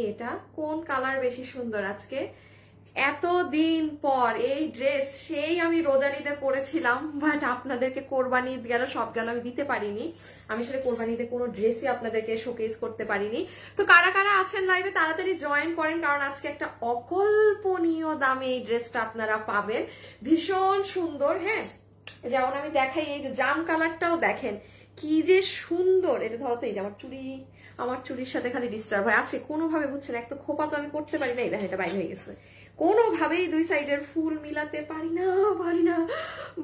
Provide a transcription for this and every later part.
এটা কোন কালার বেশি সুন্দর আজকে এতদিন পর এই ড্রেস সেই আমি রোজার ঈদে পরেছিলাম, বাট আপনাদেরকে কোরবানি ঈদ গেল সব গেল আমি দিতে পারিনি। আমি আসলে কোরবানি ঈদে কোনো ড্রেসই আপনাদেরকে শোকেস করতে পারিনি। তো কারা কারা আছেন লাইভে তাড়াতাড়ি জয়েন করেন, কারণ আজকে একটা অকল্পনীয় দামে এই ড্রেসটা আপনারা পাবেন, ভীষণ সুন্দর। হ্যাঁ, যেমন আমি দেখাই, এই যে জাম কালারটাও দেখেন কি যে সুন্দর। এটা ধরো তো, এই যে আমার চুরির সাথে খালি ডিস্টার্ব হয় আছে কোনোভাবে, বুঝছেন? এক তো খোপা তো আমি করতে পারি না, এই দেখেন এটা বাইরে হয়ে গেছে, কোনোভাবেই দুই সাইডের ফুল মিলাতে পারি না।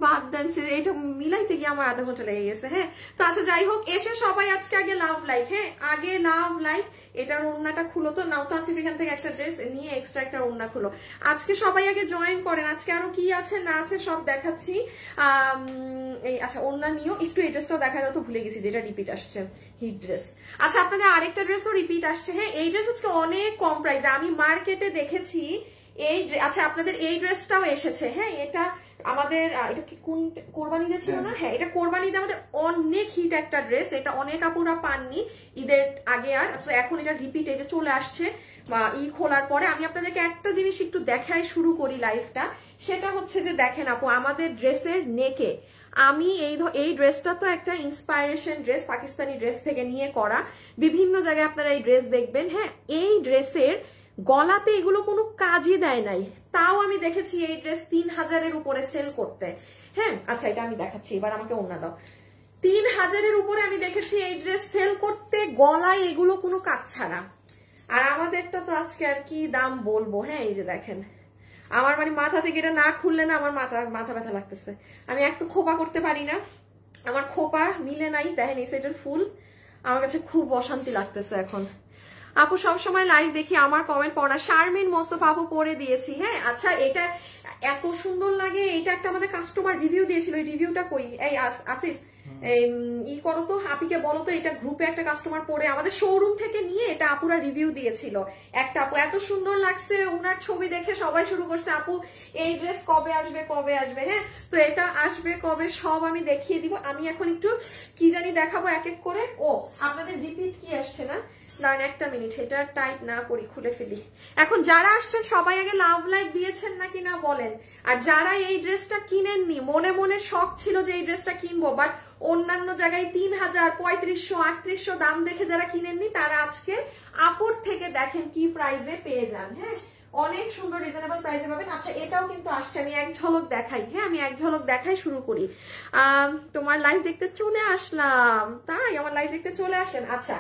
বাদ দেন, এটা মিলাইতে গিয়ে আমার আধা ঘন্টা লেগে গেছে। হ্যাঁ, তো আচ্ছা যাই হোক, এসে সবাই আজকে আগে লাভ লাইক। হ্যাঁ, আগে লাভ লাইক। এটার ওড়নাটা খুলো তো, নাও তো আসিফ এখান থেকে একটা ড্রেস নিয়ে এক্সট্রা একটা ওড়না খুলো। আজকে সবাই আগে জয়েন করেন, আজকে আরো কি আছে না আছে সব দেখাচ্ছি। এই আচ্ছা, ওড়না নিয়েও একটু এই ড্রেসটাও দেখা যাও, তো ভুলে গেছি যেটা রিপিট আসছে, হিট ড্রেস। আচ্ছা, আপনাদের আরেকটা ড্রেসও রিপিট আসছে। হ্যাঁ, এই ড্রেস আজকে অনেক কম প্রাইসে আমি মার্কেটে দেখেছি। এই আচ্ছা, আপনাদের এই ড্রেসটাও এসেছে। হ্যাঁ, এটা আমাদের এটা কি কোন কোরবানিতে ছিল না? হ্যাঁ, এটা কোরবানিতে আমাদের অনেক হিট একটা ড্রেস, এটা অনেক আপুরা পাননি ঈদের আগে, আর এখন এটা রিপিট এই যে চলে আসছে ই খোলার পরে। আমি আপনাদেরকে একটা জিনিস একটু দেখাই শুরু করি লাইভটা, সেটা হচ্ছে যে দেখেন আপু, আমাদের ড্রেসের নেকে আমি এই ড্রেসটা তো একটা ইন্সপাইরেশন ড্রেস, পাকিস্তানি ড্রেস থেকে নিয়ে করা, বিভিন্ন জায়গায় আপনারা এই ড্রেস দেখবেন। হ্যাঁ, এই ড্রেসের গলাতে এগুলো কোনো কাজই দেয় নাই, তাও আমি দেখেছি এই ড্রেস 3000-এর উপরে সেল করতে। হ্যাঁ, আচ্ছা এটা আমি দেখাচ্ছি, এবার আমাকে ওড়না দাও। 3000-এর উপরে আমি দেখেছি এই ড্রেস সেল করতে, গলায় এগুলো কোনো কাজ ছাড়া। আর আমাদেরটা তো আজকে আর কি দাম বলবো। হ্যাঁ, এই যে দেখেন, আমার মানে মাথা থেকে এটা না খুললে না আমার মাথা ব্যথা লাগতেছে। আমি এক তো খোপা করতে পারি না, আমার খোপা মিলে নাই, দেখেন এই সাইডের ফুল, আমার কাছে খুব অশান্তি লাগতেছে এখন। আপু সবসময় লাইভ দেখি, আমার কমেন্ট পড়া। শারমিন মোস্তফা আপু পড়ে দিয়েছি। হ্যাঁ, আচ্ছা এটা এত সুন্দর লাগে, এটা একটা আমাদের কাস্টমার রিভিউ দিয়েছিল, এই রিভিউটা কই? এই আসিফ ই করো তো, আপিকে বলো তো, এটা গ্রুপে একটা কাস্টমার পড়ে আমাদের শোরুম থেকে নিয়ে এটা আপুরা রিভিউ দিয়েছিল। একটা আপু এত সুন্দর লাগছে, ওনার ছবি দেখে সবাই শুরু করছে আপু এই ড্রেস কবে আসবে কবে আসবে। হ্যাঁ, তো এটা আসবে কবে সব আমি দেখিয়ে দিব। আমি এখন একটু কি জানি দেখাবো এক এক করে। ও আপনাদের রিপিট কি আসছে না, দাঁড়ান একটা মিনিট, এটা টাইট না করি, খুলে ফেলি। এখন যারা আসছেন সবাই আগে লাভ লাইক দিয়েছেন নাকি না বলেন। আর যারা এই ড্রেসটা কিনেননি, মনে মনে শখ ছিল যে এই ড্রেসটা কিনবো, বাট অন্যান্য জায়গায় 3000, 3500, 3800 দাম দেখে যারা কিনেননি, তারা আজকে আপুর থেকে দেখেন কি প্রাইসে পেয়ে যান। হ্যাঁ, অনেক সুন্দর রিজনেবল প্রাইসে পাবেন। আচ্ছা এটাও কিন্তু আসছে, আমি এক ঝলক দেখাই। হ্যাঁ, আমি এক ঝলক দেখাই, শুরু করি। তোমার লাইভ দেখতে চলে আসলাম, তাই আমার লাইভ দেখতে চলে আসলেন। আচ্ছা,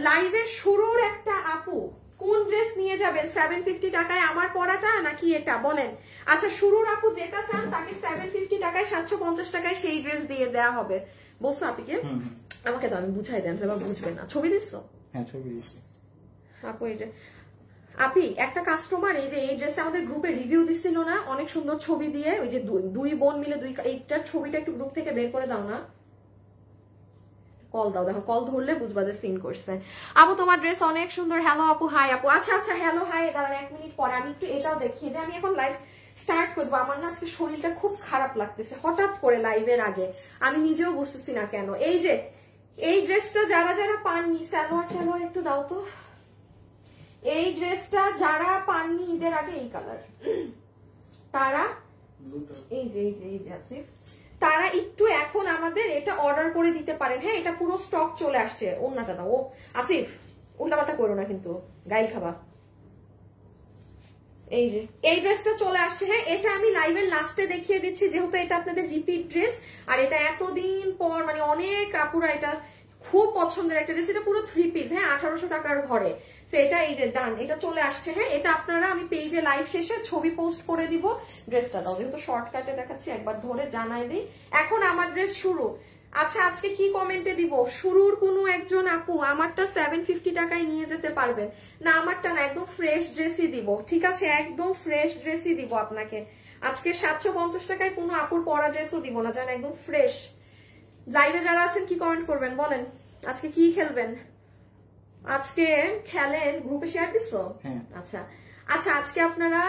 লাইভের শুরুর একটা আপু কোন ড্রেস নিয়ে যাবেন 750 টাকায়, আমার পরাটা নাকি এটা বলেন? আচ্ছা, শুরুর আপু যেটা চান তাকে 750 টাকায়, 750 টাকায় সেই ড্রেস দিয়ে দেওয়া হবে। বলছো আপিকে? আমাকে তো আমি বুঝাই দেন, এবার বুঝবে না। ছবি দিচ্ছো? হ্যাঁ, ছবি দিচ্ছি আপু। এটা আপি একটা কাস্টমার এই যে এই ড্রেসটা আমাদের গ্রুপে রিভিউ দিছিল না, অনেক সুন্দর ছবি দিয়ে, ওই যে দুই বোন মিলে এইটার ছবিটা একটু গ্রুপ থেকে বের করে দাও না, কল দাও, দেখো কল ধরলে বুঝবা যে সিন করছে। আপু তোমার ড্রেস অনেক সুন্দর। হ্যালো আপু, হাই আপু। আচ্ছা আচ্ছা, হ্যালো হাই, দাঁড়ান 1 মিনিট পরে আমি একটু এটাও দেখিয়ে দিই। আমি এখন লাইভ স্টার্ট করবো। আমার না আজকে শরীরটা খুব খারাপ লাগতেছে হঠাৎ করে লাইভের আগে, আমি নিজেও বুঝতেছি না কেন। এই যে এই ড্রেসটা যারা যারা পাননি, সালোয়ার একটু দাও তো। এই ড্রেসটা যারা পাননি ঈদের আগে, এই কালার, তারা এই যে আসিফ, তারা একটু এখন আমাদের এটা অর্ডার করে দিতে পারেন। হ্যাঁ, এটা পুরো স্টক চলে আসছে। ওন্নাটা দাও। ও আসিফ উল্টাপাল্টা করো না কিন্তু, গাইল খাবা। এই যে এই ড্রেসটা চলে আসছে। হ্যাঁ, এটা আমি লাইভের লাস্টে দেখিয়ে দিচ্ছি, যেহেতু এটা আপনাদের রিপিট ড্রেস, আর এটা এতদিন পর মানে অনেক আপুরা এটা খুব পছন্দের একটা ড্রেস। এটা পুরো 3 পিস। হ্যাঁ, 1800 টাকার ঘরে। এটা এই যে ডান, এটা চলে আসছে। হ্যাঁ, এটা আপনারা আমি পেজে লাইভ শেষে ছবি পোস্ট করে দিব। ড্রেসটা দাও, যেহেতু শর্টকাটে দেখাচ্ছি একবার ধরে জানাই দিই। এখন আমার ড্রেস শুরু। আচ্ছা, আজকে কি কমেন্টে দিব? শুরুর কোনো একজন আপু আমারটা 750 টাকায় নিয়ে যেতে পারবেন না? আমারটা না, একদম ফ্রেশ ড্রেসই দিব। ঠিক আছে, একদম ফ্রেশ ড্রেসই দিব আপনাকে আজকে। 750 টাকায় কোনো আপুর পরা ড্রেসও দিব না, জান, একদম ফ্রেশ। লাইভে যারা আছেন কি কমেন্ট করবেন বলেন? আজকে কি খেলবেন? আজকে খেলেন, গ্রুপে শেয়ার দিছো? আচ্ছা আচ্ছা, আজকে আপনারা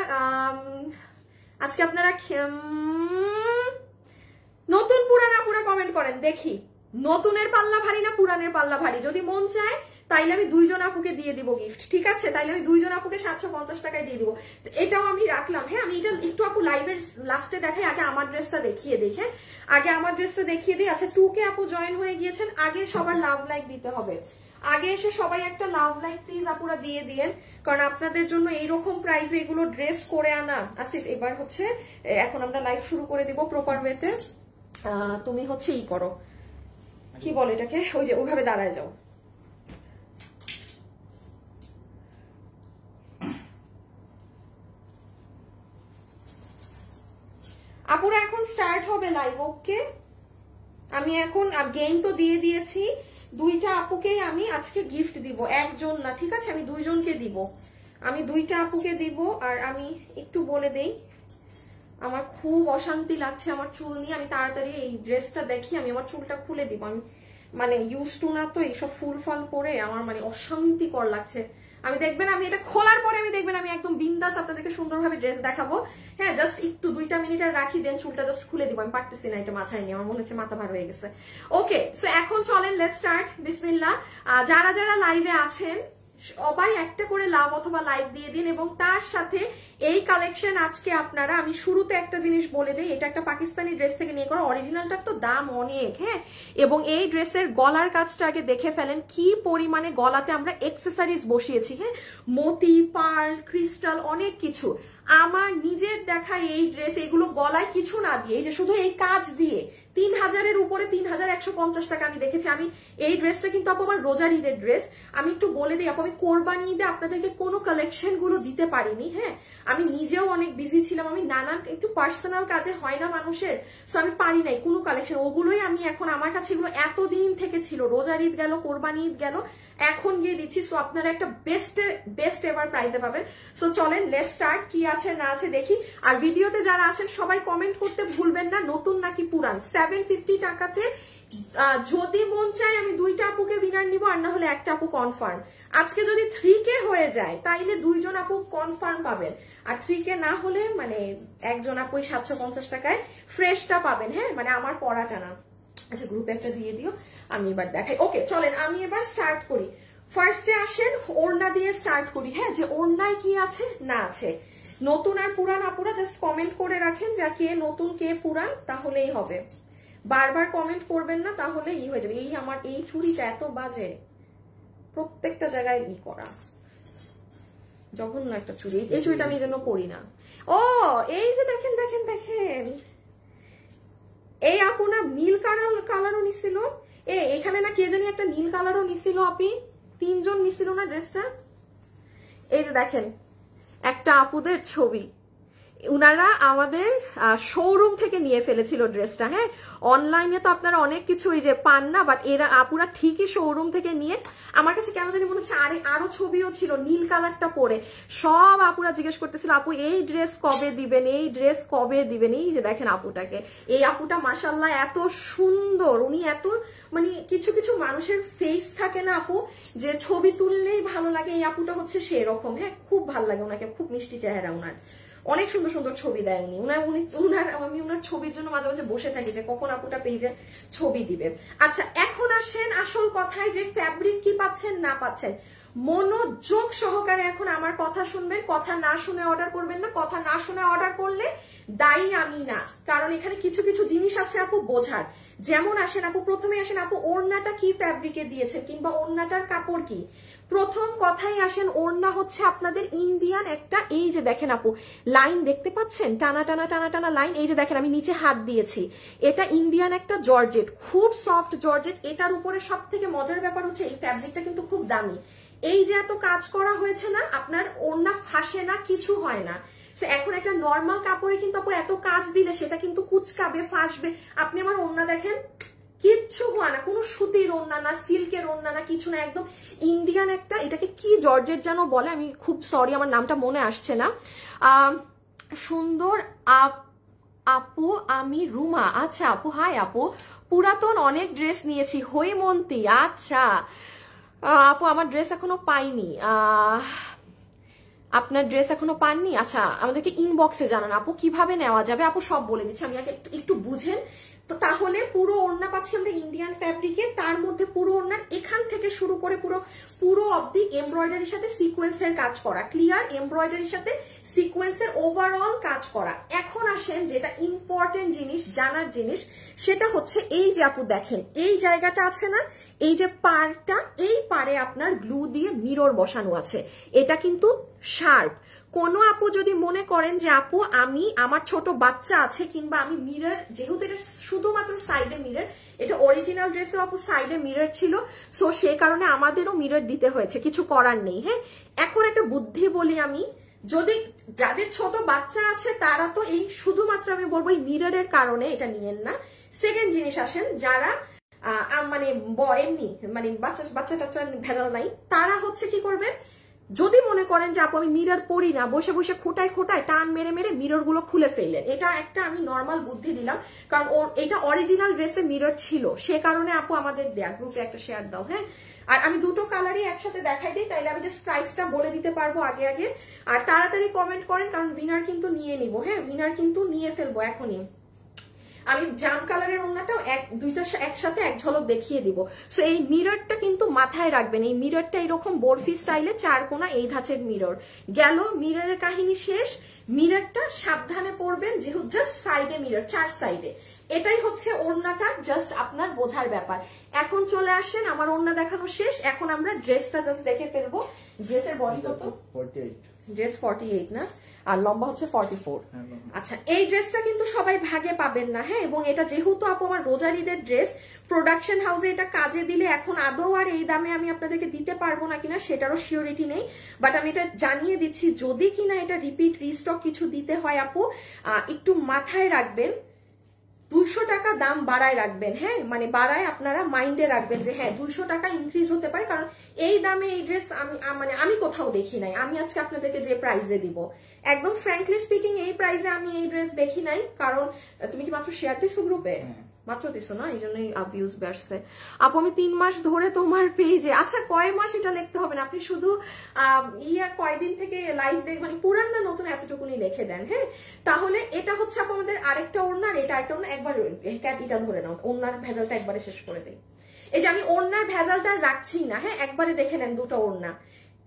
নতুন পুরানা পুরা কমেন্ট করেন দেখি, নতুনের পাল্লা ভারী না পুরানের পাল্লা ভারী। যদি মন চায় তাইলে আমি 2 জন আপুকে দিয়ে দিব গিফট, ঠিক আছে? তাইলে আমি 2 জন আপুকে 750 টাকায় দিয়ে দিব। এটাও আমি রাখলাম। হ্যাঁ, আমি এটা একটু আপু লাইভের লাস্টে দেখাই, আগে আমার ড্রেসটা দেখিয়ে দিই। হ্যাঁ, আগে আমার ড্রেসটা দেখিয়ে দিই। আচ্ছা, 2K আপু জয়েন হয়ে গিয়েছেন, আগে সবার লাভ লাইক দিতে হবে। আগে এসে সবাই একটা লাভ লাইক প্লিজ আপুরা দিয়ে দিয়েন, কারণ আপনাদের জন্য এইরকম প্রাইসে এগুলো ড্রেস করে আনা। আসিফ, এবার হচ্ছে এখন আমরা লাইভ শুরু করে দিব প্রপার ওয়েতে। তুমি হচ্ছে ই করো, কি বলে এটাকে, ওই যে ওইভাবে দাঁড়ায় যাও। আপুরা এখন স্টার্ট হবে লাইভ। ওকে, আমি এখন গেম তো দিয়ে দিয়েছি, 2টা আপুকেই আমি আজকে গিফট দিব, একজন না, ঠিক আছে? আমি 2 জনকে দিব, আমি 2টা আপুকে দিব। আর আমি একটু বলে দেই, আমার খুব অশান্তি লাগছে আমার চুল নিয়ে। আমি তাড়াতাড়ি এই ড্রেসটা দেখি, আমি আমার চুলটা খুলে দিব। আমি মানে ইউজ টু না তো এইসব ফুল ফল করে, আমার মানে অশান্তিকর লাগছে। আমি দেখবেন, আমি এটা খোলার পরে আমি দেখবেন আমি একদম বিন্দাস আপনাদেরকে সুন্দরভাবে ড্রেস দেখাবো। হ্যাঁ, জাস্ট একটু 2টা মিনিট আর রাখি, দেন চুলটা জাস্ট খুলে দিব। আমি পারতেছি না এটা মাথায় নিয়ে, আমার মনে হচ্ছে মাথা ভার হয়ে গেছে। ওকে, সো এখন চলেন লেটস স্টার্ট। বিসমিল্লাহ। যারা যারা লাইভে আছেন সবাই একটা করে লাভ অথবা লাইক দিয়ে দিন, এবং তার সাথে এই কালেকশন আজকে আপনারা, আমি শুরুতে একটা জিনিস বলে দিই, এটা একটা পাকিস্তানি ড্রেস থেকে নিয়ে করা, অরিজিনালটার তো দাম অনেক। হ্যাঁ, এবং এই ড্রেসের গলার কাজটা আগে দেখে ফেলেন, কি পরিমাণে গলাতে আমরা এক্সেসরিজ বসিয়েছি। হ্যাঁ, মতি, পার্ল, ক্রিস্টাল, অনেক কিছু। আমার নিজের দেখা এই ড্রেস, এগুলো গলায় কিছু না দিয়ে, এই যে শুধু এই কাজ দিয়ে 3000-এর উপরে 3150 টাকা আমি দেখেছি। আমি এই ড্রেসটা কিন্তু আপু আমার রোজার ঈদের ড্রেস। আমি একটু বলে দিই আপু, আমি কোরবানি ঈদে আপনাদেরকে কোনো কালেকশন গুলো দিতে পারিনি। হ্যাঁ, আমি নিজেও অনেক বিজি ছিলাম, আমি নানান একটু পার্সোনাল কাজে হয় না মানুষের, সো আমি পারি নাই কোনো কালেকশন। ওগুলোই আমি এখন, আমার কাছে এগুলো এতদিন থেকে ছিল, রোজার ঈদ গেল, কোরবানি ঈদ গেল, এখন গিয়ে দিচ্ছি। সো আপনারা একটা বেস্ট এভার প্রাইসে পাবেন। সো চলেন লেটস স্টার্ট, কি আছে না আছে দেখি। আর ভিডিওতে যারা আছেন সবাই কমেন্ট করতে ভুলবেন না, নতুন নাকি পুরান। 750 টাকাতে যদি মন চায় আমি 2টা আপুকে উইনার নিব, আর না হলে একটা আপু কনফার্ম। আজকে যদি 3K হয়ে যায় তাইলে 2 জন আপু কনফার্ম পাবেন, আর 3K না হলে মানে একজন আপুই 750 টাকায় ফ্রেশটা পাবেন। হ্যাঁ, মানে আমার পড়াটা না। আচ্ছা, গ্রুপে একটা দিয়ে দিও, আমি এবার দেখাই। ওকে, চলেন আমি এবার স্টার্ট করি। ফার্স্টে আসেন ওড়না দিয়ে স্টার্ট করি। হ্যাঁ, যে ওড়নায় কি আছে না আছে, নতুন আর পুরান আপুরা জাস্ট কমেন্ট করে রাখেন, যা কে নতুন কে পুরান, তাহলেই হবে। বারবার কমেন্ট করবেন না, তাহলে ই হয়ে যাবে। এই আমার এই চুড়িটা এত বাজে, প্রত্যেকটা জায়গায় ই করা, জঘন্য একটা চুড়ি। এই চুড়িটা আমি জন্য পরি না। ও, এই যে দেখেন দেখেন দেখেন, এই আপু না নীল কালারও নিছিল, এখানে না কে জানি একটা নীল কালারও নিছিল, আপনি 3 জন নিছিল না ড্রেসটা। এই যে দেখেন একটা আপুদের ছবি, উনারা আমাদের শোরুম থেকে নিয়ে ফেলেছিল ড্রেসটা। হ্যাঁ, অনলাইনে তো আপনারা অনেক কিছু এই যে পান না, বাট এরা আপুরা ঠিকই শোরুম থেকে নিয়ে, আমার কাছে কেন জানি মনে হচ্ছে আরো ছবিও ছিল নীল কালারটা পরে। সব আপুরা জিজ্ঞেস করতেছিল আপু এই ড্রেস কবে দিবেন, এই ড্রেস কবে দিবেন। এই যে দেখেন আপুটাকে, এই আপুটা মাশাআল্লাহ এত সুন্দর, উনি এত মানে কিছু কিছু মানুষের ফেস থাকে না আপু, যে ছবি তুললেই ভালো লাগে, এই আপুটা হচ্ছে সেরকম। হ্যাঁ, খুব ভালো লাগে ওনাকে, খুব মিষ্টি চেহারা ওনার, অনেক সুন্দর সুন্দর ছবি দেয় উনি। আমি ওনার ছবির জন্য মাঝে মাঝে বসে থাকি যে কখন আপুটা পেজে ছবি দিবে। আচ্ছা, এখন আসেন আসল কথায়, যে ফ্যাব্রিক কি পাচ্ছেন না পাচ্ছেন, মনোযোগ সহকারে এখন আমার কথা শুনবেন। কথা না শুনে অর্ডার করবেন না, কথা না শুনে অর্ডার করলে দায়ী আমি না, কারণ এখানে কিছু কিছু জিনিস আছে আপু বোঝার। যেমন আসেন আপু, প্রথমে আসেন আপু ওড়নাটা কি ফ্যাব্রিকে দিয়েছেন, কিংবা ওড়নাটার কাপড় কি। প্রথম কথাই আসেন, ওড়না হচ্ছে আপনাদের ইন্ডিয়ান একটা, এই যে দেখেন আপু লাইন দেখতে পাচ্ছেন, টানা টানা টানা টানা লাইন। এই যে দেখেন আমি নিচে হাত দিয়েছি, এটা ইন্ডিয়ান একটা জর্জেট, খুব সফট জর্জেট। এটার উপরে সব থেকে মজার ব্যাপার হচ্ছে এই ফ্যাব্রিকটা কিন্তু খুব দামি। এই যে এত কাজ করা হয়েছে না, আপনার ওড়না ফাঁসে না, কিছু হয় না। এখন একটা নর্মাল কাপড়ে কিন্তু আপু এত কাজ দিলে সেটা কিন্তু কুচকাবে, ফাঁসবে। আপনি আমার ওড়না দেখেন, কিচ্ছু হয় না, কোনো সুতির ওড়না না, সিল্কের ওড়না না, কিছু না, একদম ইন্ডিয়ান একটা, এটাকে কি জর্জেট যেন বলে, আমি খুব সরি আমার নামটা মনে আসছে না। সুন্দর আপু, আমি রুমা। আচ্ছা আপু, হাই আপু, পুরাতন অনেক ড্রেস নিয়েছি, হৈমন্তী। আচ্ছা আপু, আমার ড্রেস এখনো পাইনি। আপনার ড্রেস এখনো পাননি? আচ্ছা, আমাদেরকে ইনবক্সে জানান আপু কিভাবে নেওয়া যাবে। আপু সব বলে দিচ্ছি, আমি আগে একটু বুঝেন তো। তাহলে পুরো ওড়না পাচ্ছি আমরা ইন্ডিয়ান ফ্যাব্রিকে, তার মধ্যে পুরো ওড়নার এখান থেকে শুরু করে পুরো অবধি এমব্রয়ডারির সাথে সিকোয়েন্সের কাজ করা, ক্লিয়ার এমব্রয়ডারির সাথে সিকোয়েন্সের ওভারঅল কাজ করা। এখন আসেন যেটা ইম্পর্টেন্ট জিনিস, জানার জিনিস, সেটা হচ্ছে এই যে আপু দেখেন এই জায়গাটা আছে না, এই যে পাড়টা, এই পাড়ে আপনার গ্লু দিয়ে মিরর বসানো আছে। এটা কিন্তু শার্প। কোনো আপু যদি মনে করেন যে আপু আমার ছোট বাচ্চা আছে কিংবা আমি মিরর, যেহেতু এটা শুধুমাত্র সাইডে মিরর, এটা অরিজিনাল ড্রেসেও আপু সাইডে মিরর ছিল, সো সেই কারণে আমাদেরও মিরর দিতে হয়েছে, কিছু করার নেই। হ্যাঁ, এখন একটা বুদ্ধি বলি আমি, যদি যাদের ছোট বাচ্চা আছে তারা তো এই শুধুমাত্র আমি বলবো এই মিররের কারণে এটা নিয়েন না। সেকেন্ড জিনিস আসেন, যারা মানে এমনি মানে বাচ্চা টাচ্চা ভেজাল নাই, তারা হচ্ছে কি করবেন, যদি মনে করেন যে আপু আমি মিরর পরি না, বসে বসে খোটায় টান মেরে মেরে মিরর গুলো খুলে ফেললেন, এটা একটা আমি নর্মাল বুদ্ধি দিলাম, কারণ এটা অরিজিনাল ড্রেসে মিরর ছিল, সে কারণে আপু আমাদের দেয়া। গ্রুপে একটা শেয়ার দাও। হ্যাঁ, আর আমি দুটো কালারই একসাথে দেখাই দিই, তাইলে আমি জাস্ট প্রাইসটা বলে দিতে পারবো আগে আগে। আর তাড়াতাড়ি কমেন্ট করেন, কারণ উইনার কিন্তু নিয়ে নিব। হ্যাঁ, উইনার কিন্তু নিয়ে ফেলবো এখনই। আমি জাম কালারের ওড়নাটাও দুইটা একসাথে এক ঝলক দেখিয়ে দিব। সো এই মিররটা কিন্তু মাথায় রাখবেন, এই মিররটা এরকম বরফি স্টাইলে 4 কোনা এই ধাঁচের মিরর। গেল মিররের কাহিনী শেষ। মিররটা সাবধানে পরবেন, যেহেতু জাস্ট সাইডে মিরর, 4 সাইডে। এটাই হচ্ছে ওড়নাটা, জাস্ট আপনার বোঝার ব্যাপার। এখন চলে আসেন, আমার ওড়না দেখানো শেষ, এখন আমরা ড্রেসটা জাস্ট দেখে ফেলবো। ড্রেসের বডি কত? 48। ড্রেস 48 না, আর লম্বা হচ্ছে 44। আচ্ছা, এই ড্রেসটা কিন্তু সবাই ভাগে পাবেন না। হ্যাঁ, এবং এটা যেহেতু আপু আমার রোজার ঈদের ড্রেস, প্রোডাকশন হাউসে এটা কাজে দিলে এখন আদৌ আর এই দামে আমি আপনাদেরকে দিতে পারবো না কিনা সেটারও সিওরিটি নেই, বাট আমি এটা জানিয়ে দিচ্ছি, যদি কিনা এটা রিপিট রিস্টক কিছু দিতে হয় আপু, একটু মাথায় রাখবেন 200 টাকা দাম বাড়ায় রাখবেন। হ্যাঁ, মানে বাড়ায় আপনারা মাইন্ডে রাখবেন যে হ্যাঁ 200 টাকা ইনক্রিজ হতে পারে, কারণ এই দামে এই ড্রেস আমি কোথাও দেখি নাই। আমি আজকে আপনাদেরকে যে প্রাইসে দিব, একদম ফ্র্যাঙ্কলি স্পিকিং এই প্রাইসে আমি এই ড্রেস দেখি নাই। কারণ তুমি কি মাত্র শেয়ার দিছো গ্রুপে? মাত্র দিছো না, এই জন্যই ভিউজ বাড়ছে। আপু আমি 3 মাস ধরে তোমার পেজে, আচ্ছা কয় মাস এটা লিখতে হবে না, আপনি শুধু কয়দিন থেকে লাইভ দেখ, মানে পুরান না নতুন এতটুকুনি লিখে দেন। হ্যাঁ, তাহলে এটা হচ্ছে আপু আমাদের আরেকটা ওড়না, আর এটা আরেকটা ওড়না। একবার এটা ধরে নাও, ওড়নার ভেজালটা একবারে শেষ করে দেই। এই যে আমি ওড়নার ভেজালটা রাখছি না, হ্যাঁ একবারে দেখে নেন, দুটো ওড়না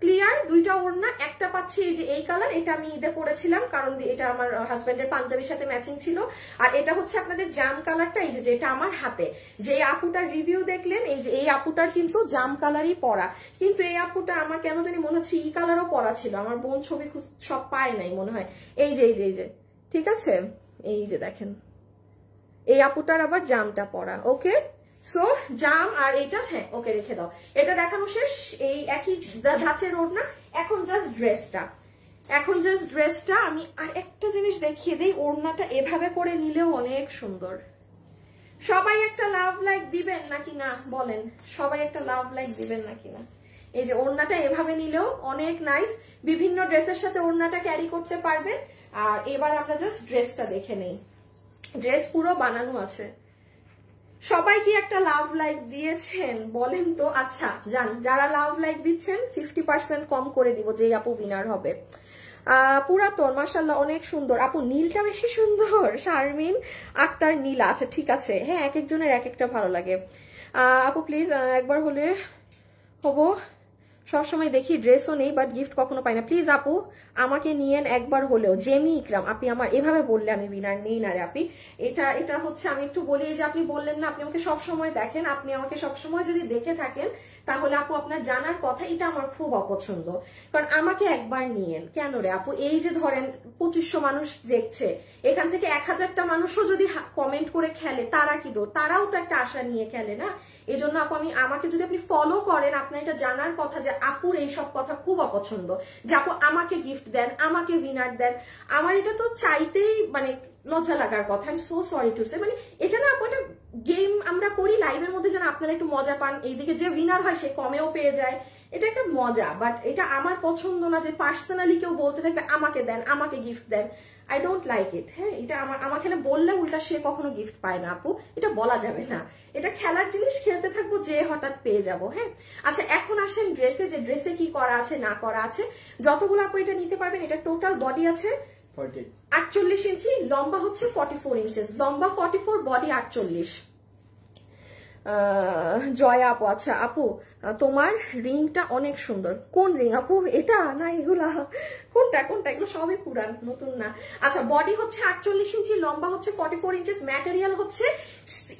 ক্লিয়ার, দুইটা ওড়না। একটা পাচ্ছি এই যে এই কালার, এটা আমি ঈদে পরেছিলাম, কারণ এটা আমার হাজবেন্ডের পাঞ্জাবির সাথে ম্যাচিং ছিল। আর এটা হচ্ছে আপনাদের জাম কালারটা, এই যে যেটা আমার হাতে, যে আপুটার রিভিউ দেখলেন, এই যে এই আপুটার কিন্তু জাম কালারই পরা, কিন্তু এই আপুটা আমার কেন জানি মনে হচ্ছে ই কালারও পরা ছিল, আমার বোন ছবি সব পায় নাই মনে হয়। এই যে ঠিক আছে, এই যে দেখেন এই আপুটার আবার জামটা পরা। ওকে, সো জাম আর এটা, হ্যাঁ ওকে রেখে দাও। এটা দেখানো শেষ, এই একই ধাঁচের ওড়না। এখন জাস্ট ড্রেসটা আমি আর একটা জিনিস দেখিয়ে দিই, ওড়নাটা এভাবে করে নিলেও অনেক সুন্দর। সবাই একটা লাভ লাইক দিবেন নাকি না বলেন, সবাই একটা লাভ লাইক দিবেন নাকি না? এই যে ওড়নাটা এভাবে নিলেও অনেক নাইস, বিভিন্ন ড্রেসের সাথে ওড়নাটা ক্যারি করতে পারবেন। আর এবার আমরা জাস্ট ড্রেসটা দেখে নেই, ড্রেস পুরো বানানো আছে। সবাই কি একটা লাভ লাইক দিয়েছেন বলেন তো? আচ্ছা জান, যারা লাভ লাইক দিচ্ছেন 50% কম করে দিব যে আপু উইনার হবে। পুরাতন মাশাআল্লাহ অনেক সুন্দর আপু, নীলটা বেশি সুন্দর। শারমিন আক্তার নীলা, আচ্ছা ঠিক আছে, হ্যাঁ এক একজনের এক একটা ভালো লাগে। আপু প্লিজ একবার হলে হবো, সবসময় দেখি ড্রেসও নেই বাট গিফট কখনো পাই না, প্লিজ আপু আমাকে নিয়েন একবার হলেও। জেমি ইকরাম, আপনি আমার এভাবে বললে আমি উইনার নেই না রে আপি। এটা হচ্ছে আমি একটু বলি, যে আপনি বললেন না আপনি আমাকে সবসময় দেখেন, আপনি আমাকে সবসময় যদি দেখে থাকেন তাহলে আপু আপনার জানার কথা, এটা আমার খুব অপছন্দ, কারণ আমাকে একবার নিয়েন। কেন রে আপু, এই যে ধরেন 2500 মানুষ দেখছে, এখান থেকে 1000টা মানুষও যদি কমেন্ট করে খেলে, তারা কি দোষ, তারাও তো একটা আশা নিয়ে খেলে না। এই জন্য আপু আমাকে যদি আপনি ফলো করেন, আপনার এটা জানার কথা যে আপুর এইসব কথা খুব অপছন্দ, যে আপু আমাকে গিফট দেন, আমাকে উইনার দেন। আমার এটা তো চাইতেই মানে লজ্জা লাগার কথা, I am so sorry to say. মানে এটা না আপু, এটা গেম আমরা করি লাইভের মধ্যে, যেন আপনারা একটু মজা পান। এইদিকে যে উইনার হয় সে কমেও পেয়ে যায়, এটা একটা মজা, বাট এটা আমার পছন্দ না যে পার্সোনালি কেউ বলতে থাকবে আমাকে দেন, আমাকে গিফট দেন। I don't like it. হ্যাঁ, এটা আমাকে বললে উল্টা সে কখনো গিফট পায় না আপু, এটা বলা যাবে না। এটা খেলার জিনিস, খেলতে থাকবো, যে হঠাৎ পেয়ে যাবো। হ্যাঁ, আচ্ছা এখন আসেন ড্রেসে, যে ড্রেসে কি করা আছে না করা আছে। যতগুলো আপু এটা নিতে পারবেন, এটা টোটাল বডি আছে 48 ইঞ্চি, লম্বা হচ্ছে 44 ইঞ্চেস, লম্বা 44, বডি 48। জয়া আপু, আচ্ছা আপু তোমার রিংটা অনেক সুন্দর। কোন রিং আপু, এটা না এগুলা? কোনটা কোনটা? এগুলো সবই পুরান, নতুন না। আচ্ছা, বডি হচ্ছে 48 ইঞ্চি, লম্বা হচ্ছে 44 ইঞ্চেস, ম্যাটেরিয়াল হচ্ছে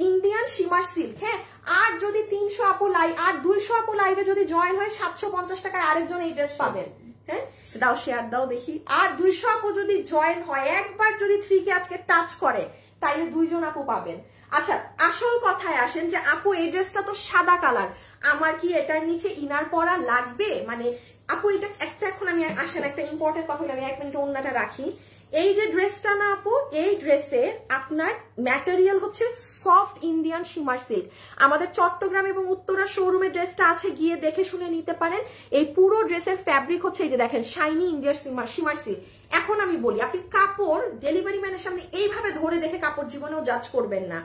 ইন্ডিয়ান শিমার সিল্ক। হ্যাঁ, আর যদি 300 আপু লাইভ, আর 200 আপু লাইভে যদি জয়েন হয় 750 টাকায় আরেকজন এই ড্রেস পাবেন। হ্যাঁ, দাও শেয়ার দাও দেখি। আর 200 আপু যদি জয়েন হয়, একবার যদি 3 কে আজকে টাচ করে, তাইলে 2 জন আপু পাবেন। আচ্ছা, আসল কথায় আসেন যে আপু এই ড্রেসটা তো সাদা কালার, আমার কি এটার নিচে ইনার পরা লাগবে? মানে আপু এটা একটা, এখন আমি আসেন একটা ইম্পর্টেন্ট কথা বলি, আমি 1 মিনিট ওন্নাটা রাখি। এই যে ড্রেসটা না আপু, এই ড্রেসে আপনার ম্যাটেরিয়াল হচ্ছে সফট ইন্ডিয়ান শিমার সিল্ক। আমাদের চট্টগ্রাম এবং উত্তরা শোরুমে ড্রেসটা আছে, গিয়ে দেখে শুনে নিতে পারেন। এই পুরো ড্রেসের ফ্যাব্রিক হচ্ছে এই যে দেখেন, শাইনি ইন্ডিয়ান শিমার সিল্ক। এখন আমি বলি, আপনি কাপড় ডেলিভারি ম্যানের সামনে এইভাবে ধরে দেখে কাপড় জীবনেও জাজ করবেন না।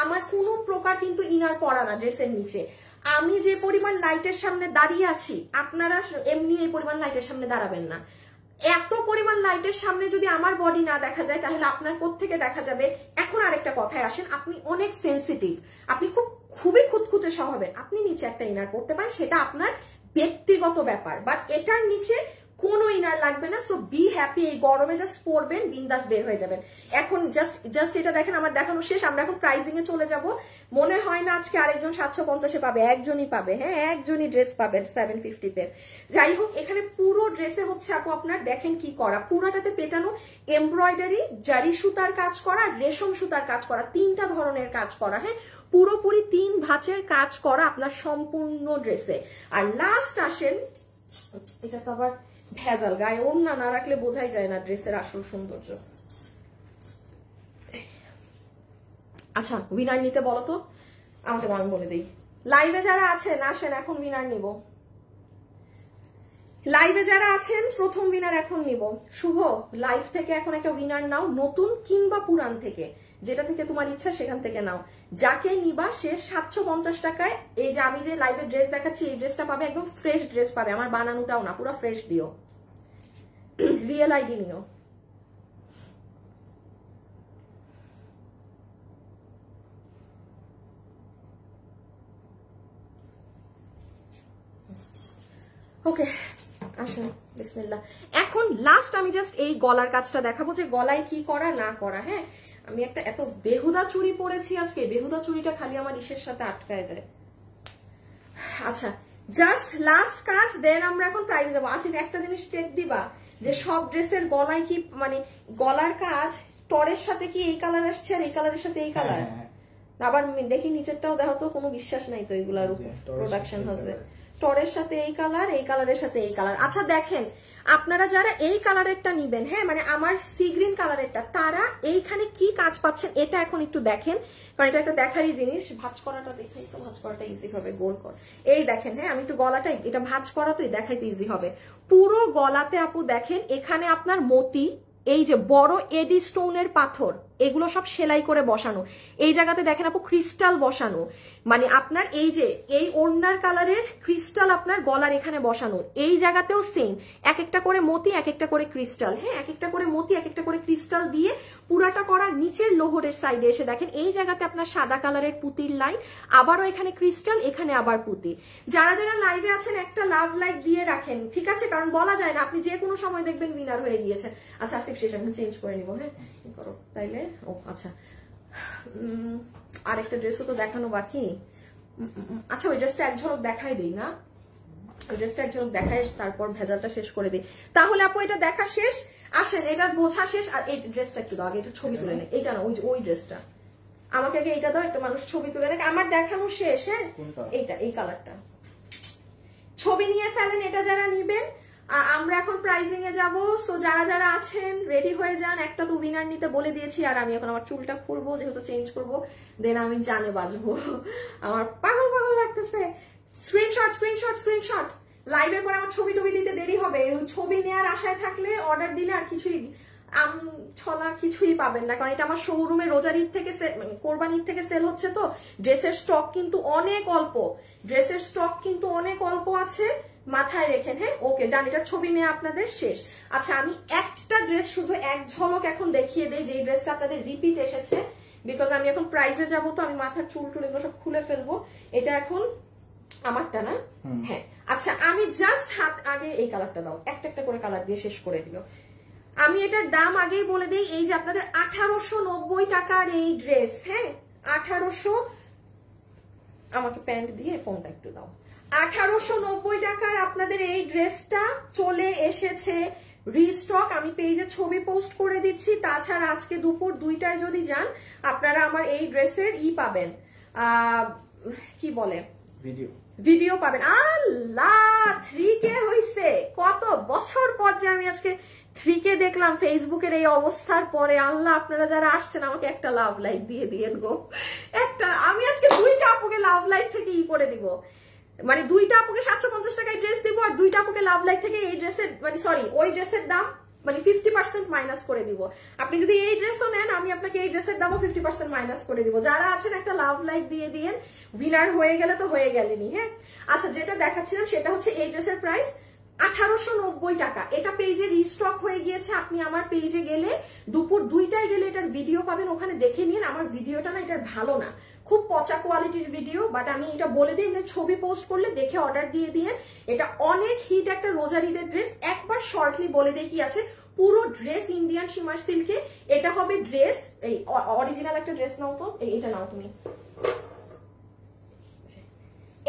আমার কোনো প্রকার কিন্তু ইনার পরা না ড্রেসের নিচে। আমি যে পরিমাণ লাইটের সামনে দাঁড়িয়ে আছি, আপনারা এমনি এই পরিমাণ লাইটের সামনে দাঁড়াবেন না। এত পরিমাণ লাইটের সামনে যদি আমার বডি না দেখা যায়, তাহলে আপনার কোত্থেকে দেখা যাবে? এখন আরেকটা কথায় আসেন, আপনি অনেক সেন্সিটিভ, আপনি খুবই খুঁতখুঁতে স্বভাবের, আপনি নিচে একটা ইনার করতে পারেন, সেটা আপনার ব্যক্তিগত ব্যাপার, বাট এটার নিচে কোনো ইনার লাগবে না। সো বি হ্যাপি, এই গরমে জাস্ট পরবেন, বিন্দাস বের হয়ে যাবেন। এখন জাস্ট এটা দেখেন, আমার দেখানো শেষ, আমরা এখন প্রাইজিং এ চলে যাব। মনে হয় না আজকে আরেকজন 750-এ পাবে, একজনই পাবে। হ্যাঁ, একজনই ড্রেস পাবেন 750-তে। যাই হোক, এখানে পুরো ড্রেসে হচ্ছে আপু আপনার দেখেন কি করা, পুরোটাতে পেটানো এমব্রয়ডারি, জারি সুতার কাজ করা, রেশম সুতার কাজ করা, 3টা ধরনের কাজ করা। হ্যাঁ, পুরোপুরি 3 ভাঁজের কাজ করা আপনার সম্পূর্ণ ড্রেসে। আর লাস্ট আসেন, এটা তো আবার ভেজাল, গায়ে ওড়না না রাখলে বোঝাই যায় না ড্রেসের আসল সৌন্দর্য। আচ্ছা, উইনার নিতে বলো তো আমাকে, আমি বলে দিই। লাইভে যারা আছেন আসেন, এখন উইনার নিব। লাইভে যারা আছেন প্রথম উইনার এখন নিব। শুভ, লাইভ থেকে এখন একটা উইনার নাও, নতুন কিংবা পুরান থেকে, যেটা থেকে তোমার ইচ্ছা সেখান থেকে নাও। যাকে নিবা সে 750 টাকায়, এই যে আমি যে লাইভে ড্রেস দেখাচ্ছি এই ড্রেসটা পাবে, একদম ফ্রেশ ড্রেস পাবে, আমার বানানোটাও না, পুরো ফ্রেশ দিও। রিয়েল আইডি নিও। ওকে, আসেন, বিসমিল্লাহ। এখন লাস্ট আমি জাস্ট এই গলার কাজটা দেখাবো, যে গলায় কি করা না করা। হ্যাঁ, আমি একটা এত বেহুদা চুড়ি পরেছি আজকে, বেহুদা চুড়িটা খালি আমার ইসের সাথে আটকায় যায়। আচ্ছা, জাস্ট লাস্ট কাজ, দেন আমরা এখন প্রাইজে যাবো। আসিফ, একটা জিনিস চেক দিবা যে সব ড্রেসের গলায় কি, মানে গলার কাজ টরের সাথে কি এই কালার আসছে, আর এই কালারের সাথে এই কালার। আবার দেখি নিচেরটাও দেখো তো, কোনো বিশ্বাস নাই তো এগুলার উপর, প্রোডাকশন হাউসে টরের সাথে এই কালার, এই কালারের সাথে এই কালার। আচ্ছা দেখেন, আপনারা যারা এই কালারেরটা নিবেন, হ্যাঁ মানে আমার সি গ্রিন কালারেরটা, তারা এইখানে কি কাজ পাচ্ছেন এটা এখন একটু দেখেন, কারণ এটা একটা দেখারই জিনিস। ভাঁজ করাটা দেখাই তো, ভাঁজ করাটা ইজি হবে, গোল কর। এই দেখেন, হ্যাঁ আমি একটু গলাটা, এটা ভাঁজ করা তো দেখাইতে ইজি হবে। পুরো গলাতে আপু দেখেন, এখানে আপনার মতি, এই যে বড় এডি স্টোনের পাথর, এগুলো সব সেলাই করে বসানো। এই জায়গাতে দেখেন আপু ক্রিস্টাল বসানো, মানে আপনার এই যে এই ওড়নার কালারের ক্রিস্টাল আপনার গলার এখানে বসানো। এই জায়গাতেও সেম, এক একটা করে মতি, এক একটা করে ক্রিস্টাল। হ্যাঁ, এক একটা করে মতি, এক একটা করে ক্রিস্টাল দিয়ে পুরাটা করা। নিচের লোহরের সাইডে এসে দেখেন, এই জায়গাতে আপনার সাদা কালারের পুতির লাইন, আবারও এখানে ক্রিস্টাল, এখানে আবার পুতি। যারা যারা লাইভে আছেন একটা লাভ লাইক দিয়ে রাখেন, ঠিক আছে, কারণ বলা যায় না, আপনি যে কোনো সময় দেখবেন উইনার হয়ে গিয়েছেন। আচ্ছা আসিফ, শেষ, আমি চেঞ্জ করে নিবো। হ্যাঁ করো তাইলে। ও আচ্ছা, আরেকটা ড্রেসও তো দেখানো বাকি। আচ্ছা, ওই ড্রেসটা এক ঝলক দেখাই দিই না, ওই ড্রেসটা এক ঝলক দেখাই, তারপর ভেজালটা শেষ করে দিই। তাহলে আপু এটা দেখা শেষ, আসেন এটা বোঝা শেষ। আর এই ড্রেসটা একটু দাও আগে, একটু ছবি তুলে নেই। এইটা না, ওই ড্রেসটা আমাকে আগে এইটা দাও, একটা মানুষ ছবি তুলে নেই। আমার দেখানো শেষ। হ্যাঁ, এইটা, এই কালারটা ছবি নিয়ে ফেলেন। এটা যারা নিবেন, আমরা এখন প্রাইজিং এ যাবো। সো যারা যারা আছেন রেডি হয়ে যান। একটা তো উইনার নিতে বলে দিয়েছি, আর আমি এখন আমার চুলটা খুলবো, যেহেতু চেঞ্জ করবো, দেন আমি জানে বাজবো। আমার পাগল পাগল লাগতেছে। Screenshot screenshot screenshot. লাইভের পর আমার ছবি টবি দিতে দেরি হবে, ছবি নেওয়ার আশায় থাকলে অর্ডার দিলে আর কিছুই ছলা কিছুই পাবেন না, কারণ এটা আমার শোরুমে রোজার ঈদ থেকে মানে কোরবান ঈদ থেকে সেল হচ্ছে, তো ড্রেসের স্টক কিন্তু অনেক অল্প, ড্রেসের স্টক কিন্তু অনেক অল্প আছে, মাথায় রেখেন। হ্যাঁ ওকে ডান, এটার ছবি নিয়ে আপনাদের শেষ। আচ্ছা আমি একটা ড্রেস শুধু এক ঝলক এখন দেখিয়ে দেই, যে এই ড্রেসটা আপনাদের রিপিট এসেছে, বিকজ আমি এখন প্রাইজে যাব, তো আমি মাথার চুল টুল এগুলো সব খুলে ফেলবো। এটা এখন আমারটা না? হ্যাঁ আচ্ছা আমি জাস্ট হাত আগে এই কালারটা দাও, একটা একটা করে কালার দিয়ে শেষ করে দিও। আমি এটার দাম আগেই বলে দিই, এই যে আপনাদের 1890 টাকার এই ড্রেস, হ্যাঁ 1800, আমাকে প্যান্ট দিয়ে ফোনটা একটু দাও, 1890 টাকার আপনাদের এই ড্রেসটা চলে এসেছে রিস্টক। আমি পেজে ছবি পোস্ট করে দিচ্ছি, তাছাড়া আজকে দুপুর 2টায় যদি যান আপনারা আমার এই ড্রেসের পাবেন, কি বলে ভিডিও পাবেন। আল্লাহ 3K হইছে, কত বছর পর যে আমি আজকে 3K দেখলাম ফেসবুকের এই অবস্থার পরে। আল্লাহ আপনারা যারা আসছেন আমাকে একটা লাভ লাইক দিয়ে দিয়েন গো, একটা, আমি আজকে 2টা আপুকে লাভ লাইক থেকে করে দিব, মানে 2টা আপুকে 750 টাকায় ড্রেস দিব, আর 2টা আপুকে লাভ লাইক থেকে এই ড্রেসের মানে সরি ওই ড্রেসের দাম মানে 50% মাইনাস করে দিব। আপনি যদি এই ড্রেসও নেন আমি আপনাকে এই ড্রেসের দামও 50% মাইনাস করে দিব। যারা আছেন একটা লাভ লাইক দিয়ে দিয়েন, উইনার হয়ে গেলে তো হয়ে গেলেনি। হ্যাঁ আচ্ছা যেটা দেখাচ্ছিলাম সেটা হচ্ছে এই ড্রেসের প্রাইস 1890 টাকা। এটা পেজে রিস্টক হয়ে গিয়েছে, আপনি আমার পেজে গেলে দুপুর 2টায় গেলে এটার ভিডিও পাবেন, ওখানে দেখে নিন। আমার ভিডিওটা না এটার ভালো না, খুব পচা কোয়ালিটির ভিডিও, বাট আমি এটা বলে দিই ছবি পোস্ট করলে দেখে অর্ডার দিয়ে দিয়ে। এটা অনেক হিট একটা রোজার ঈদের ড্রেস। একবার শর্টলি বলে দিই কি আছে, পুরো ড্রেস ইন্ডিয়ান শিমার সিল্কে। এটা হবে ড্রেস, এই অরিজিনাল একটা ড্রেস নাও তো, এইটা নাও তুমি।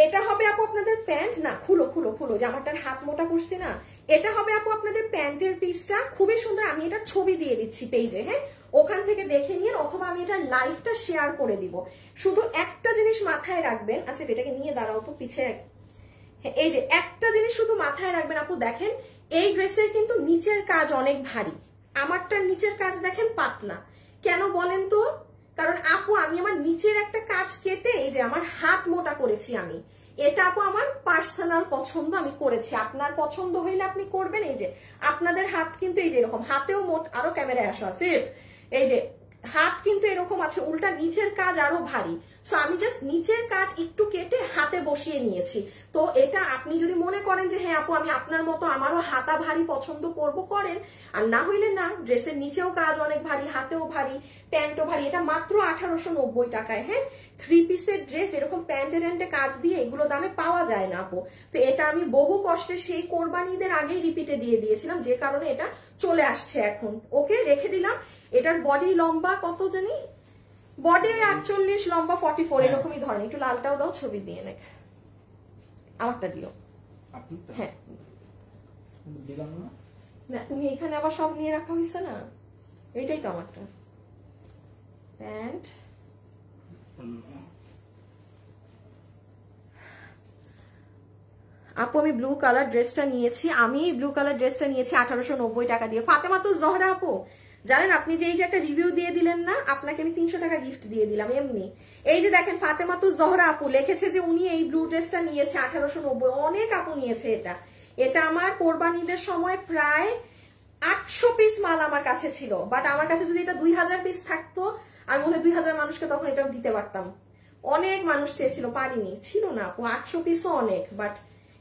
এটা হবে আপু আপনাদের প্যান্ট, না খুলো খুলো খুলো, জামাটার হাত মোটা করছি না। এটা হবে আপু আপনাদের প্যান্টের পিসটা, খুবই সুন্দর। আমি এটা ছবি দিয়ে দিচ্ছি পেজে, হ্যাঁ ওখান থেকে দেখে নিন, অথবা আমি এটা লাইভটা শেয়ার করে দিব। শুধু একটা জিনিস মাথায় রাখবেন, আচ্ছা এটাকে নিয়ে দাঁড়াও তো পিছে, এই যে একটা জিনিস শুধু মাথায় রাখবেন আপু, দেখেন এই ড্রেসের কিন্তু নিচের কাজ অনেক ভারী, আমারটার নিচের কাজ দেখেন পাতলা। কেন বলেন তো? কারণ আপু আমি আমার নিচের একটা কাজ কেটে এই যে আমার হাত মোটা করেছি আমি, এটা আপু আমার পার্সোনাল পছন্দ, আমি করেছি। আপনার পছন্দ হইলে আপনি করবেন। এই যে আপনাদের হাত কিন্তু এই যে এরকম, হাতেও মোট, আরো ক্যামেরায় আসো আসিফ, এই যে হাত কিন্তু এরকম আছে, উল্টা নিচের কাজ আরো ভারী। সো আমি জাস্ট নিচের কাজ একটু কেটে হাতে বসিয়ে নিয়েছি। তো এটা আপনি যদি মনে করেন যে হ্যাঁ আপু আমি আপনার মতো আমারও হাতা ভারী পছন্দ করব, করেন, আর না হইলে না। ড্রেসের নিচেও কাজ অনেক ভারী, হাতেও ভারী, প্যান্টও ভারী। এটা মাত্র 1890 টাকায়। হ্যাঁ 3 পিসের ড্রেস এরকম প্যান্টে কাজ দিয়ে এগুলো দামে পাওয়া যায় না আপু। তো এটা আমি বহু কষ্টে সেই কোরবানিদের আগেই রিপিটে দিয়ে দিয়েছিলাম, যে কারণে এটা চলে আসছে এখন। ওকে রেখে দিলাম। এটার বডি লম্বা কত জানি, বডি 48, লম্বা 44, এরকমই ধরেন। একটু লালটাও দাও, ছবি দিয়ে নেক, আমারটা দিও। হ্যাঁ না তুমি এখানে আবার সব নিয়ে রাখা হয়েছে না, এইটাই তো আমারটা প্যান্ট। আপু আমি ব্লু কালার ড্রেসটা নিয়েছি, আমি ব্লু কালার ড্রেসটা নিয়েছি 1890 টাকা দিয়ে। ফাতেমা তো জহরা আপু জানেন, আপনি যে এই যে একটা রিভিউ দিয়ে দিলেন না, আপনাকে আমি 300 টাকা গিফট দিয়ে দিলাম এমনি। এই যে দেখেন ফাতেমা তো জহরা আপু লিখেছে যে উনি এই ব্লু ড্রেসটা নিয়েছে 1890। অনেক আপু নিয়েছে এটা। এটা আমার কোরবানিদের সময় প্রায় 800 পিস মাল আমার কাছে ছিল, বাট আমার কাছে যদি এটা 2000 পিস থাকতো আমি মনে হয় 2000 মানুষকে তখন এটা দিতে পারতাম। অনেক মানুষ চেয়েছিল, পারিনি, ছিল না আপু। 800 পিসও অনেক, বাট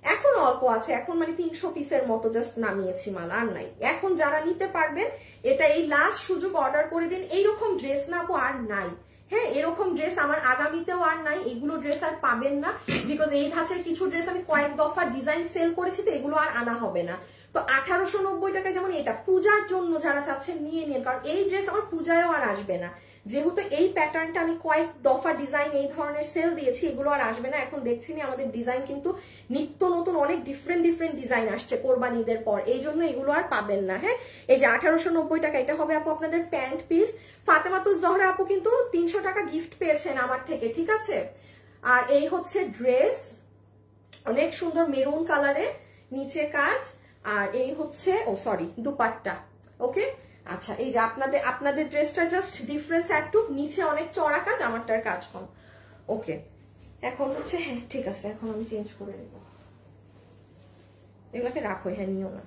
এখন অল্প আছে। এখন মানে 300 পিসের মতো জাস্ট নামিয়েছি মাল, আর নাই। এখন যারা নিতে পারবেন এটা এই লাস্ট সুযোগ, অর্ডার করে দিন। এইরকম ড্রেস না আপু আর নাই। হ্যাঁ এরকম ড্রেস আমার আগামীতেও আর নাই, এগুলো ড্রেস আর পাবেন না, বিকজ এই ধাঁচের কিছু ড্রেস আমি কয়েক দফা ডিজাইন সেল করেছি, তো এগুলো আর আনা হবে না। তো 1890 টাকায় যেমন এটা পূজার জন্য যারা চাচ্ছেন নিয়ে নিন, কারণ এই ড্রেস আমার পূজায়ও আর আসবে না। যেহেতু এই প্যাটার্নটা আমি কয়েক দফা ডিজাইন এই ধরনের সেল দিয়েছি, এগুলো আর আসবে না। এখন দেখছি না আমাদের ডিজাইন কিন্তু নিত্য নতুন অনেক ডিফারেন্ট ডিজাইন আসছে কোরবানিদের পর, এই জন্য এগুলো আর পাবেন না। হ্যাঁ এই যে 1890 টাকা, এটা হবে আপু আপনাদের প্যান্ট পিস। ফাতেমাতুজ জহরা আপু কিন্তু 300 টাকা গিফট পেয়েছেন আমার থেকে, ঠিক আছে। আর এই হচ্ছে ড্রেস, অনেক সুন্দর মেরুন কালারে নিচে কাজ, আর এই হচ্ছে দুপাট্টা। ওকে আচ্ছা এই যে আপনাদের ড্রেসটা জাস্ট ডিফারেন্স একটু, নিচে অনেক চড়া কাজ, আমারটার কাজ কম। ওকে এখন হচ্ছে হ্যাঁ ঠিক আছে, এখন আমি চেঞ্জ করে দেব। এগুলাকে রাখো, হ্যাঁ নিও না।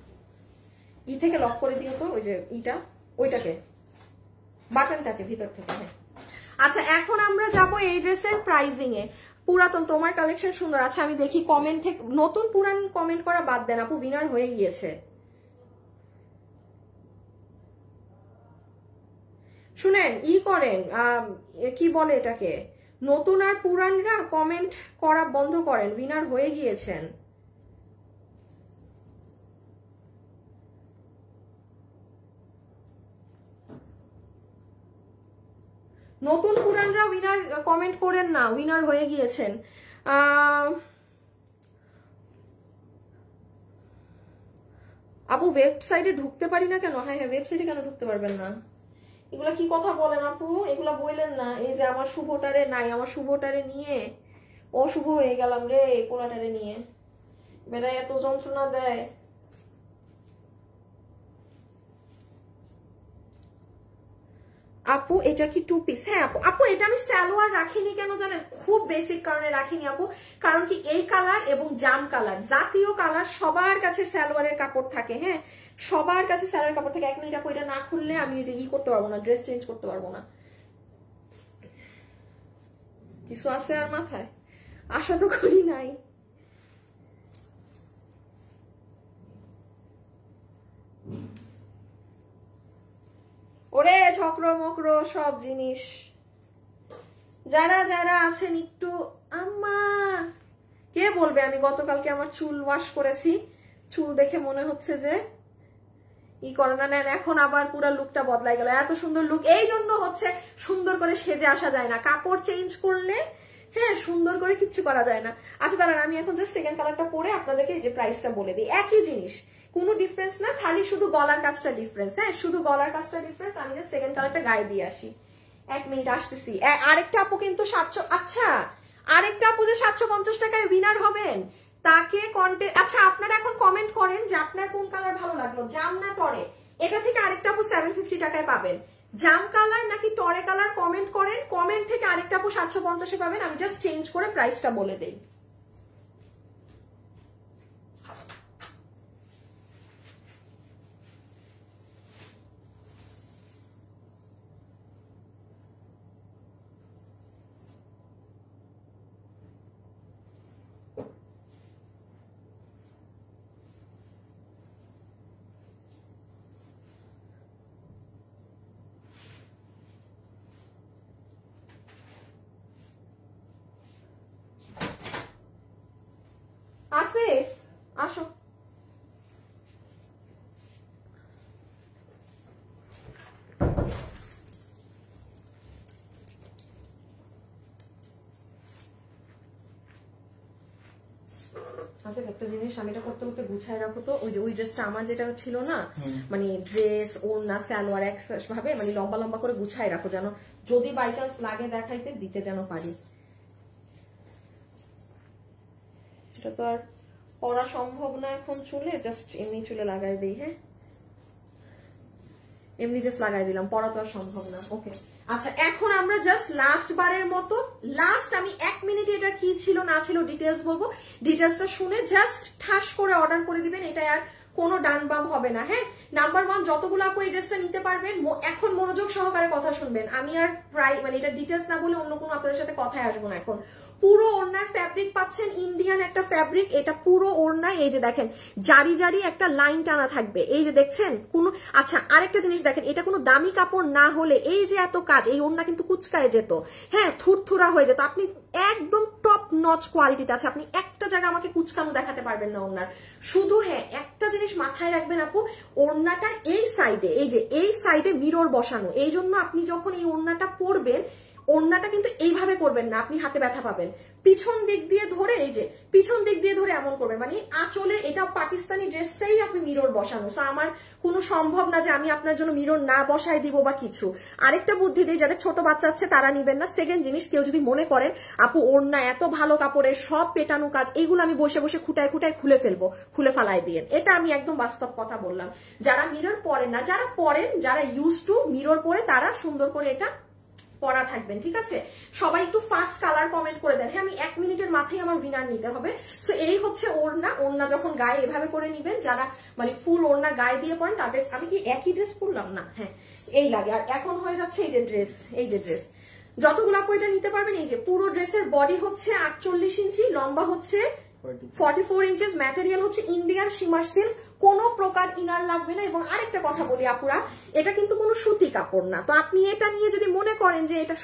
ই থেকে লক করে দিও তো, ওই যে ইটা, ওইটাকে বাটনটাকে ভিতর থেকে। হ্যাঁ আচ্ছা, এখন আমরা যাব এই ড্রেসের প্রাইজিং এ। পুরাতন তোমার কালেকশন সুন্দর। আচ্ছা আমি দেখি কমেন্ট থেকে, নতুন পুরান কমেন্ট করা বাদ দেন আপু, উইনার হয়ে গিয়েছে। শুনেন, ই করেন, কি বলে এটাকে, নতুন আর পুরানরা কমেন্ট করা বন্ধ করেন, উইনার হয়ে গিয়েছেন। নতুন পুরানরা উইনার কমেন্ট করেন না, উইনার হয়ে গিয়েছেন। আপু ওয়েবসাইটে ঢুকতে পারি না কেন? হ্যাঁ হ্যাঁ, ওয়েবসাইটে কেন ঢুকতে পারবেন না? এগুলা কি কথা বলেন আপু, এগুলা বললেন না। এই যে আমার শুভটারে নাই, আমার শুভটারে নিয়ে অশুভ হয়ে গেলাম রে, পোলাটারে নিয়ে বেড়ায় এত যন্ত্রণা দেয়। আপু এটা কি টু পিস? হ্যাঁ আপু, আপু এটা আমি সালোয়ার রাখিনি কেন জানেন? খুব বেসিক কারণে রাখিনি আপু, কারণ কি এই কালার এবং জাম কালার জাতীয় কালার সবার কাছে সালোয়ারের কাপড় থাকে। হ্যাঁ সবার কাছে সালোয়ারের কাপড় থাকে। 1 মিনিট আপু, এটা না খুললে আমি যে ই করতে পারবো না, ড্রেস চেঞ্জ করতে পারবো না। কিছু আছে আর মাথায়? আশা তো করি নাই। ওরে ঝকরো মকরো সব জিনিস। যারা যারা আছেন একটু, আম্মা কে বলবে আমি গতকালকে আমার চুল ওয়াশ করেছি, চুল দেখে মনে হচ্ছে যে ই করে না। নেন এখন আবার পুরো লুকটা বদলাই গেল। এত সুন্দর লুক, এই জন্য হচ্ছে সুন্দর করে সেজে আসা যায় না, কাপড় চেঞ্জ করলে হ্যাঁ সুন্দর করে কিচ্ছু করা যায় না। আচ্ছা দাঁড়ান, আমি এখন যে সেকেন্ড কালারটা পরে আপনাদেরকে এই যে প্রাইসটা বলে দিই। একই জিনিস, কোনো ডিফারেন্স না, খালি শুধু গলার কাজটা ডিফারেন্স। হ্যাঁ শুধু গলার কাজটা ডিফারেন্স। আমি যে সেকেন্ড কালারটা গায়ে দিয়ে আসি, 1 মিনিট আসতেছি। আরেকটা আপু কিন্তু 700, আচ্ছা আরেকটা আপু যে 750 টাকায় উইনার হবেন তাকে কন্টেন্ট, আচ্ছা আপনারা এখন কমেন্ট করেন যে আপনার কোন কালার ভালো লাগলো, জাম না টরে। এটা থেকে আরেকটা আপু 750 টাকায় পাবেন। জাম কালার নাকি টরে কালার কমেন্ট করেন, কমেন্ট থেকে আরেকটা আপু 750-এ পাবেন। আমি জাস্ট চেঞ্জ করে প্রাইসটা বলে দেই। আসিফ আসো। একটা জিনিস আমি এটা করতে করতে গুছায় রাখো তো, ওই যে ওই ড্রেসটা আমার যেটা ছিল না, মানে ড্রেস ওড়না সালোয়ার এক ভাবে মানে লম্বা লম্বা করে গুছায় রাখো, যেন যদি বাই চান্স লাগে দেখাইতে দিতে যেন পারি। এটা তো আর পরা সম্ভব না এখন চুলে, জাস্ট এমনি চুলে লাগাই দিই। হ্যাঁ এমনি জাস্ট লাগাই দিলাম, পরা তো আর সম্ভব না। ওকে আচ্ছা, এখন আমরা জাস্ট লাস্ট বারের মতো, লাস্ট আমি 1 মিনিট এটা কি ছিল না ছিল ডিটেলস বলবো, ডিটেলসটা শুনে জাস্ট ঠাস করে অর্ডার করে দিবেন। এটা আর কোনো ডান বাম হবে না। হ্যাঁ নাম্বার 1 যতগুলো আপু এই ড্রেসটা নিতে পারবেন, এখন মনোযোগ সহকারে কথা শুনবেন। আমি আর প্রায় মানে এটা ডিটেলস না বলে অন্য কোনো আপনাদের সাথে কথায় আসবো না। এখন পুরো ওড়নার ফ্যাব্রিক পাচ্ছেন ইন্ডিয়ান একটা ফ্যাব্রিক, এটা পুরো ওড়নায় এই যে দেখেন জারি জারি একটা লাইন টানা থাকবে, এই যে দেখছেন কোনো। আচ্ছা আরেকটা জিনিস দেখেন, এটা কোনো দামি কাপড় না হলে এই যে এত কাজ, এই ওড়না কিন্তু কুচকায় যেত, হ্যাঁ থুরথুরা হয়ে যেত। আপনি একদম টপ নচ কোয়ালিটিতে আছে, আপনি একটা জায়গা আমাকে কুচকানো দেখাতে পারবেন না ওড়নার। শুধু হ্যাঁ একটা জিনিস মাথায় রাখবেন আপু, ওড়নাটার এই সাইডে, এই যে এই সাইডে মিরর বসানো, এই জন্য আপনি যখন এই ওড়নাটা পরবেন, ওড়নাটা কিন্তু এইভাবে করবেন না, আপনি হাতে ব্যথা পাবেন। পিছন দিক দিয়ে ধরে, এই যে পিছন দিক দিয়ে ধরে এমন করবেন, মানে আঁচলে এটা পাকিস্তানি ড্রেসটাই আপনি মিরর বসানো। তো আমার কোনো সম্ভব না যে আমি আপনার জন্য মিরর না বসাই দিব বা কিছু। আরেকটা বুদ্ধি দিই, যাদের ছোট বাচ্চা আছে তারা নিবেন না। সেকেন্ড জিনিস, কেউ যদি মনে করেন আপু ওড়না এত ভালো কাপড়ের সব পেটানো কাজ, এইগুলো আমি বসে বসে খুঁটায় খুঁটায় খুলে ফেলবো, খুলে ফালাই দিয়ে, এটা আমি একদম বাস্তব কথা বললাম। যারা মিরর পরেন না, যারা পরেন, যারা ইউজ টু মিরর পরে, তারা সুন্দর করে এটা পরা থাকবেন, ঠিক আছে? সবাই একটু ফাস্ট কালার কমেন্ট করে দেন। হ্যাঁ, আমি 1 মিনিটের মাথায় আমার উইনার নিতে হবে। সো এই হচ্ছে ওড়না। ওড়না যখন গায়ে এভাবে করে নিবেন, যারা মানে ফুল ওড়না গায়ে দিয়ে পরেন তাদের, আমি কি একই ড্রেস পরলাম না? হ্যাঁ, এই লাগে। আর এখন হয়ে যাচ্ছে এই যে ড্রেস, এই যে ড্রেস যতগুলো আপু এটা নিতে পারবেন। এই যে পুরো ড্রেসের বডি হচ্ছে 48 ইঞ্চি, লম্বা হচ্ছে 44 ইঞ্চেস, ম্যাটেরিয়াল হচ্ছে ইন্ডিয়ান শিমার সিল্ক, কোনো প্রকার ইনার লাগবে না। এবং আরেকটা কথা বলি আপুরা, এটা কিন্তু কোনো সুতি কাপড় না। তো আপনি এটা নিয়ে যদি মনে করেন যে এটা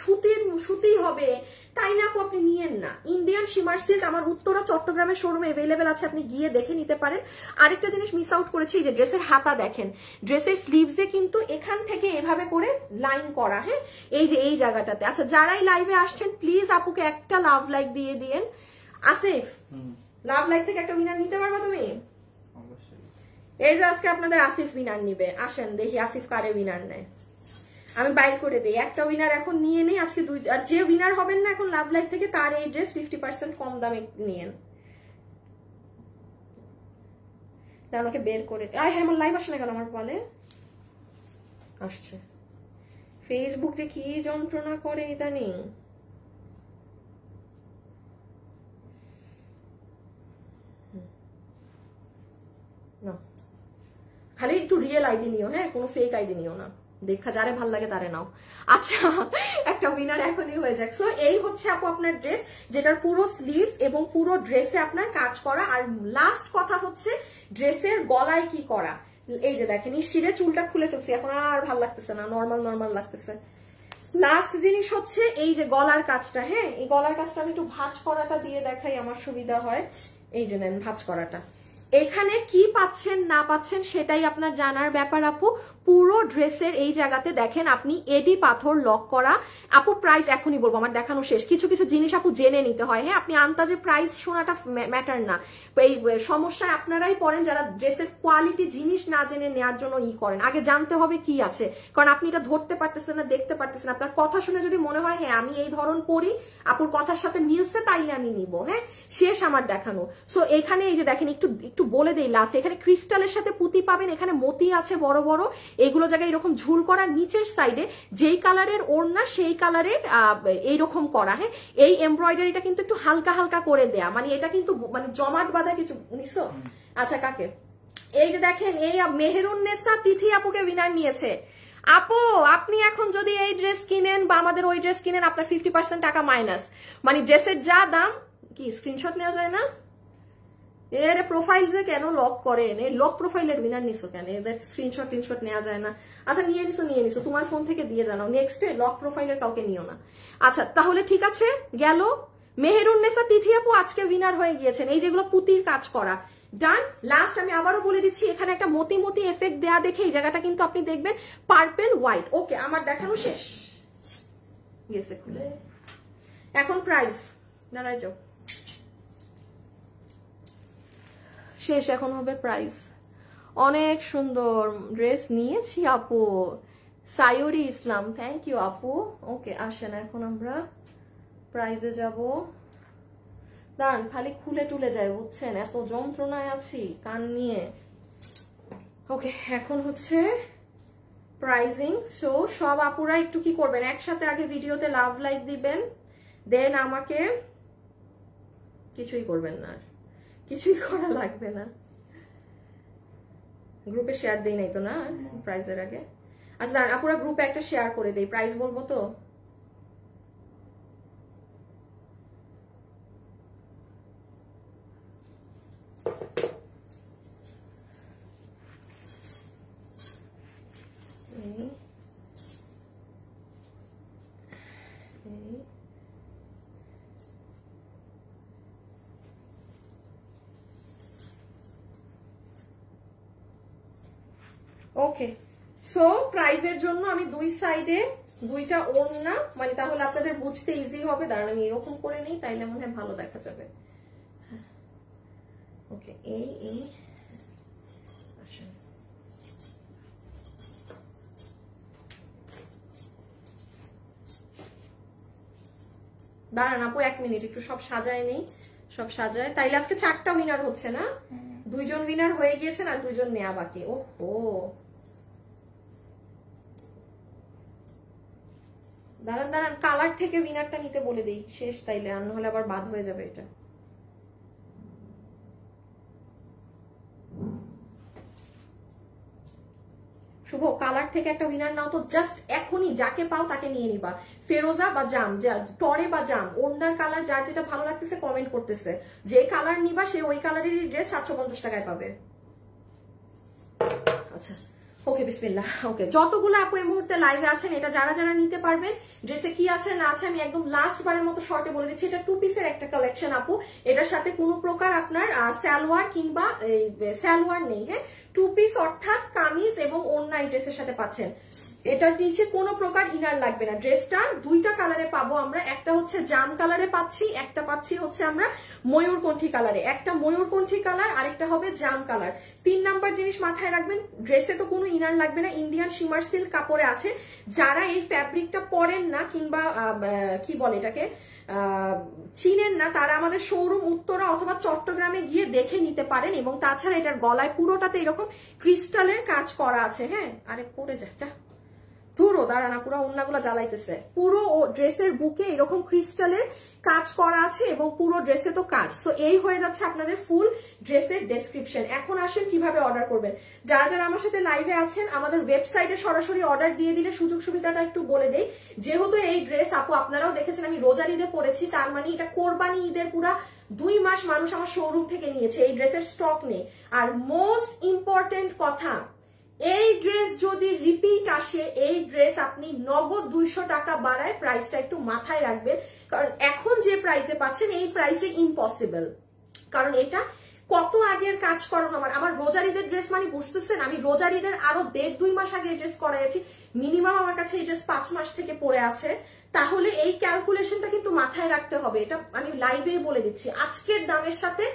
সুতি হবে, তাই না আপু, আপনি নিয়েন না। ইন্ডিয়ান শিমার সিল্ক আমার উত্তরা চট্টগ্রামের শোরুমে अवेलेबल আছে, আপনি গিয়ে দেখে নিতে পারেন। আরেকটা জিনিস মিস আউট করেছি, যে ড্রেসের হাতা দেখেন, ড্রেসের স্লিভসে কিন্তু এখান থেকে এভাবে করে লাইন করা। হ্যাঁ, এই যে এই জায়গাটাতে। আচ্ছা, যারাই লাইভে আসছেন প্লিজ আপুকে একটা লাভ লাইক দিয়ে দিয়েন। আসিফ, লাভ লাইক থেকে একটা উইনার নিতে পারবা তুমি? এই যে আজকে আপনাদের আসিফ উইনার নিবে। আসেন দেখি আসিফ কারে উইনার নেয়। আমি বাইর করে দিই, একটা উইনার এখন নিয়ে নেই আজকে। আর যে উইনার হবেন না এখন লাভ লাইক থেকে, তার এই ড্রেস 50% কম দামে নিয়েন। তার ওকে বের করে, হ্যাঁ আমার লাইভ আসে না কেন আমার বলে? আসছে। ফেসবুক যে কি যন্ত্রণা করে ইদানিং। খালি একটু রিয়েল আইডি নিও, হ্যাঁ, কোনো ফেক আইডি নিও না। দেখা যারে ভাল লাগে তারে নাও। আচ্ছা, একটা উইনার এখনই হয়ে যাক। সো এই হচ্ছে আপু আপনার ড্রেস, যেটার পুরো স্লিভস এবং পুরো ড্রেসে আপনার কাজ করা। আর লাস্ট কথা হচ্ছে ড্রেসের গলায় কি করা। এই যে দেখেন, শিরে চুলটা খুলে ফেলছি, এখন আর ভাল লাগতেছে না, নর্মাল লাগতেছে। লাস্ট জিনিস হচ্ছে এই যে গলার কাজটা। হ্যাঁ, এই গলার কাজটা আমি একটু ভাঁজ করাটা দিয়ে দেখাই, আমার সুবিধা হয়। এই যে নেন ভাঁজ করাটা। এখানে কি পাচ্ছেন না পাচ্ছেন সেটাই আপনার জানার ব্যাপার আপু। পুরো ড্রেসের এই জায়গাতে দেখেন আপনি এডি পাথর লক করা। আপু প্রাইস এখনই বলবো, আমার দেখানো শেষ। কিছু কিছু জিনিস আপু জেনে নিতে হয়। হ্যাঁ, আপনি আন্তাজে প্রাইস শোনাটা ম্যাটার না। এই সমস্যায় আপনারাই পড়েন যারা ড্রেসের কোয়ালিটি জিনিস না জেনে নেওয়ার জন্য করেন। আগে জানতে হবে কি আছে, কারণ আপনি এটা ধরতে পারতেছেন না, দেখতে পারতেছেন। আপনার কথা শুনে যদি মনে হয় হ্যাঁ আমি এই ধরন পড়ি, আপুর কথার সাথে মিলছে, তাইলে আমি নিব। হ্যাঁ, শেষ আমার দেখানো। সো এখানে এই যে দেখেন, একটু বলে দেই লাস্ট, এখানে ক্রিস্টালের সাথে পুঁতি পাবেন, এখানে মতি আছে বড় বড়, এইগুলো জায়গায় এরকম ঝুল করা, নিচের সাইডে যেই কালারের ওড়না সেই কালারের এইরকম করা। হ্যাঁ, এই এমব্রয়ডারিটা কিন্তু একটু হালকা হালকা করে দেয়া, মানে এটা কিন্তু মানে জমাট বাঁধা কিছু নিছো। আচ্ছা কাকে, এই যে দেখেন, এই মেহেরুন্নেসা তিথি আপুকে উইনার নিয়েছে। আপু আপনি এখন যদি এই ড্রেস কিনেন বা আমাদের ওই ড্রেস কিনেন, আপনার 50% টাকা মাইনাস। মানে ড্রেসের যা দাম, কি স্ক্রিনশট নেওয়া যায় না? এর প্রোফাইল যে কেন লক করেন, এই লক প্রোফাইলের উইনার নিছো কেন? এদের স্ক্রিনশট নেওয়া যায় না? আচ্ছা নিয়ে নিছো, তোমার ফোন থেকে দিয়ে জানাও। নেক্সট ডে লক প্রোফাইলের কাউকে নিও না। আচ্ছা তাহলে ঠিক আছে, গেল। মেহেরুন্নেসা তিথি আপু আজকে উইনার হয়ে গিয়েছেন। এই যেগুলো পুতির কাজ করা, ডান। লাস্ট আমি আবারও বলে দিচ্ছি, এখানে একটা মতি মতি এফেক্ট দেয়া দেখে এই জায়গাটা কিন্তু আপনি দেখবেন পার্পল হোয়াইট। ওকে, আমার দেখানো শেষ। গেছে খুলে। এখন প্রাইস দাঁড়ায় যাও, শেষ। এখন হবে প্রাইস। অনেক সুন্দর ড্রেস নিয়েছি আপু। সায়রি ইসলাম, থ্যাংক ইউ আপু। ওকে আসেন, এখন আমরা প্রাইজে যাব। দাঁড়ান, খালি খুলে টুলে যায়, বুঝছেন, এত যন্ত্রণায় আছি কান নিয়ে। ওকে, এখন হচ্ছে প্রাইজিং। সো সব আপুরা একটু কি করবেন, একসাথে আগে ভিডিওতে লাভ লাইক দিবেন, দেন আমাকে কিছুই করবেন না, কিছুই করা লাগবে না। গ্রুপে শেয়ার দেই নাই তো না প্রাইজের আগে? আচ্ছা দাঁড়ান, আপুরা গ্রুপে একটা শেয়ার করে দেই, প্রাইস বলবো তো। ওকে, সো প্রাইজের জন্য আমি দুই সাইডে দুইটা ওড়না, মানে তাহলে আপনাদের বুঝতে ইজি হবে। দাঁড়ান আমি এরকম করে নেই, তাইলে মনে হয় ভালো দেখা যাবে। ওকে, এই দাঁড়ান আপু 1 মিনিট, একটু সব সাজায় নেই, সব সাজায়। তাইলে আজকে 4টা উইনার হচ্ছে না? 2জন উইনার হয়ে গিয়েছেন আর 2জন নেওয়া বাকি। ওহো, দাঁড়ান দাঁড়ান, কালার থেকে উইনারটা নিতে বলে দিই শেষ, তাইলে আর নাহলে আবার বাদ হয়ে যাবে এটা। শুভ, কালার থেকে একটা উইনার নাও তো, জাস্ট এখনই যাকে পাও তাকে নিয়ে নিবা। ফেরোজা বা জাম, টরে বা জাম, ওনার কালার যার যেটা ভালো লাগতেছে কমেন্ট করতেছে, যে কালার নিবা সে ওই কালারেরই ড্রেস 750 টাকায় পাবে। আচ্ছা ওকে, বিসমিল্লাহ। ওকে, যতগুলো আপু এই মুহূর্তে লাইভে আছেন, এটা যারা যারা নিতে পারবেন, ড্রেসে কি আছে না আছে আমি একদম লাস্ট বারের মতো শর্টে বলে দিচ্ছি। এটা 2 পিসের একটা কালেকশন আপু, এটার সাথে কোনো প্রকার আপনার সালোয়ার কিংবা সালোয়ার নেই, হ্যাঁ 2 পিস অর্থাৎ কামিজ এবং ওড়না এই ড্রেসের সাথে পাচ্ছেন। এটার নিচে কোনো প্রকার ইনার লাগবে না। ড্রেসটা 2টা কালারে পাবো আমরা, একটা হচ্ছে জাম কালারে পাচ্ছি, একটা পাচ্ছি হচ্ছে আমরা ময়ূরকণ্ঠী কালারে। একটা ময়ূরকণ্ঠী কালার, আরেকটা হবে জাম কালার। 3 নাম্বার জিনিস মাথায় রাখবেন, ড্রেসে তো কোনো ইনার লাগবে না, ইন্ডিয়ান শিমার সিল্ক কাপড়ে আছে। যারা এই ফ্যাব্রিকটা পরেন না কিংবা কি বলে এটাকে চিনেন না, তারা আমাদের শোরুম উত্তরা অথবা চট্টগ্রামে গিয়ে দেখে নিতে পারেন। এবং তাছাড়া এটার গলায় পুরোটাতে এরকম ক্রিস্টালের কাজ করা আছে। হ্যাঁ, আরে পরে যা ধুরো, দাঁড়া না, পুরো ওড়নাগুলো জ্বালাইতেছে। পুরো ড্রেসের বুকে এরকম ক্রিস্টালের কাজ করা আছে এবং পুরো ড্রেসে তো কাজ। সো এই হয়ে যাচ্ছে আপনাদের ফুল ড্রেসের ডেসক্রিপশন। এখন আসেন কিভাবে অর্ডার করবেন। যারা যারা আমার সাথে লাইভে আছেন, আমাদের ওয়েবসাইটে সরাসরি অর্ডার দিয়ে দিলে সুযোগ সুবিধাটা একটু বলে দেই। যেহেতু এই ড্রেস আপু আপনারাও দেখেছেন আমি রোজার ঈদে পরেছি, তার মানে এটা কোরবানি ঈদের পুরা 2 মাস মানুষ আমার শোরুম থেকে নিয়েছে, এই ড্রেসের স্টক নেই। আর মোস্ট ইম্পর্টেন্ট কথা, এই ড্রেস যদি রিপিট আসে, এই ড্রেস আপনি নগদ 200 টাকা বাড়ায় প্রাইসটা একটু মাথায় রাখবেন, কারণ এখন যে প্রাইসে পাচ্ছেন এই প্রাইসে ইম্পসিবল। কারণ এটা কত আগের কাজ করানো, আমার রোজার ঈদের ড্রেস মানে বুঝতেছেন, আমি রোজার ঈদের আরো 1.5-2 মাস আগে ড্রেস করাইছি, মিনিমাম আমার কাছে এই ড্রেস 5 মাস থেকে পরে আছে। তাহলে এই ক্যালকুলেশনটা কিন্তু মাথায় রাখতে হবে, এটা আমি লাইভেই বলে দিচ্ছি। আজকের দামের সাথে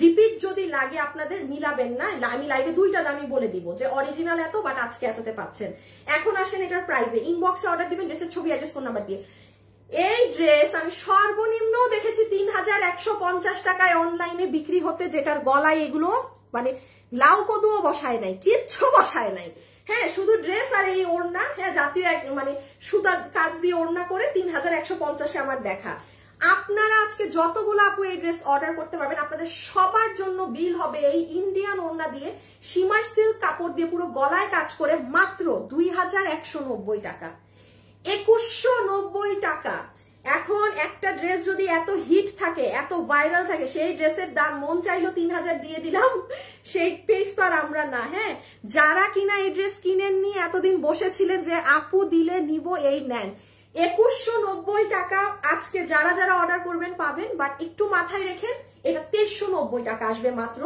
রিপিট যদি লাগে আপনাদের মিলাবেন না, আমি লাইভে 2টা দামই বলে দিব যে অরিজিনাল এত বাট আজকে এততে পাচ্ছেন। এখন আসেন এটার প্রাইসে, ইনবক্সে অর্ডার দিবেন ড্রেসের ছবি, অ্যাড্রেস, ফোন নাম্বার দিয়ে। এই ড্রেস আমি সর্বনিম্ন দেখেছি 3150 টাকায় অনলাইনে বিক্রি হতে, যেটার গলায় এগুলো মানে লাউ কদুও বসায় নাই, কিচ্ছু বসায় নাই। হ্যাঁ, শুধু ড্রেস আর এই ওড়না, হ্যাঁ জাতীয় মানে সুতার কাজ দিয়ে ওড়না করে 3150 আমার দেখা। আপনারা আজকে যতগুলো আপু এই ড্রেস অর্ডার করতে পারবেন, আপনাদের সবার জন্য বিল হবে এই ইন্ডিয়ান ওড়না দিয়ে, শিমার সিল্ক কাপড় দিয়ে পুরো গলায় কাজ করে মাত্র 2190 টাকা, 2190 টাকা। এখন একটা ড্রেস যদি এত হিট থাকে, এত ভাইরাল থাকে, সেই ড্রেসের দাম মন চাইলো 3000 দিয়ে দিলাম, সেই পেজ তো আর আমরা না। হ্যাঁ, যারা কিনা এই ড্রেস কিনেননি, এতদিন বসেছিলেন যে আপু দিলে নিব, এই নেন 2190 টাকা। আজকে যারা যারা অর্ডার করবেন পাবেন, বাট একটু মাথায় রেখেন এটা 2390 টাকা আসবে মাত্র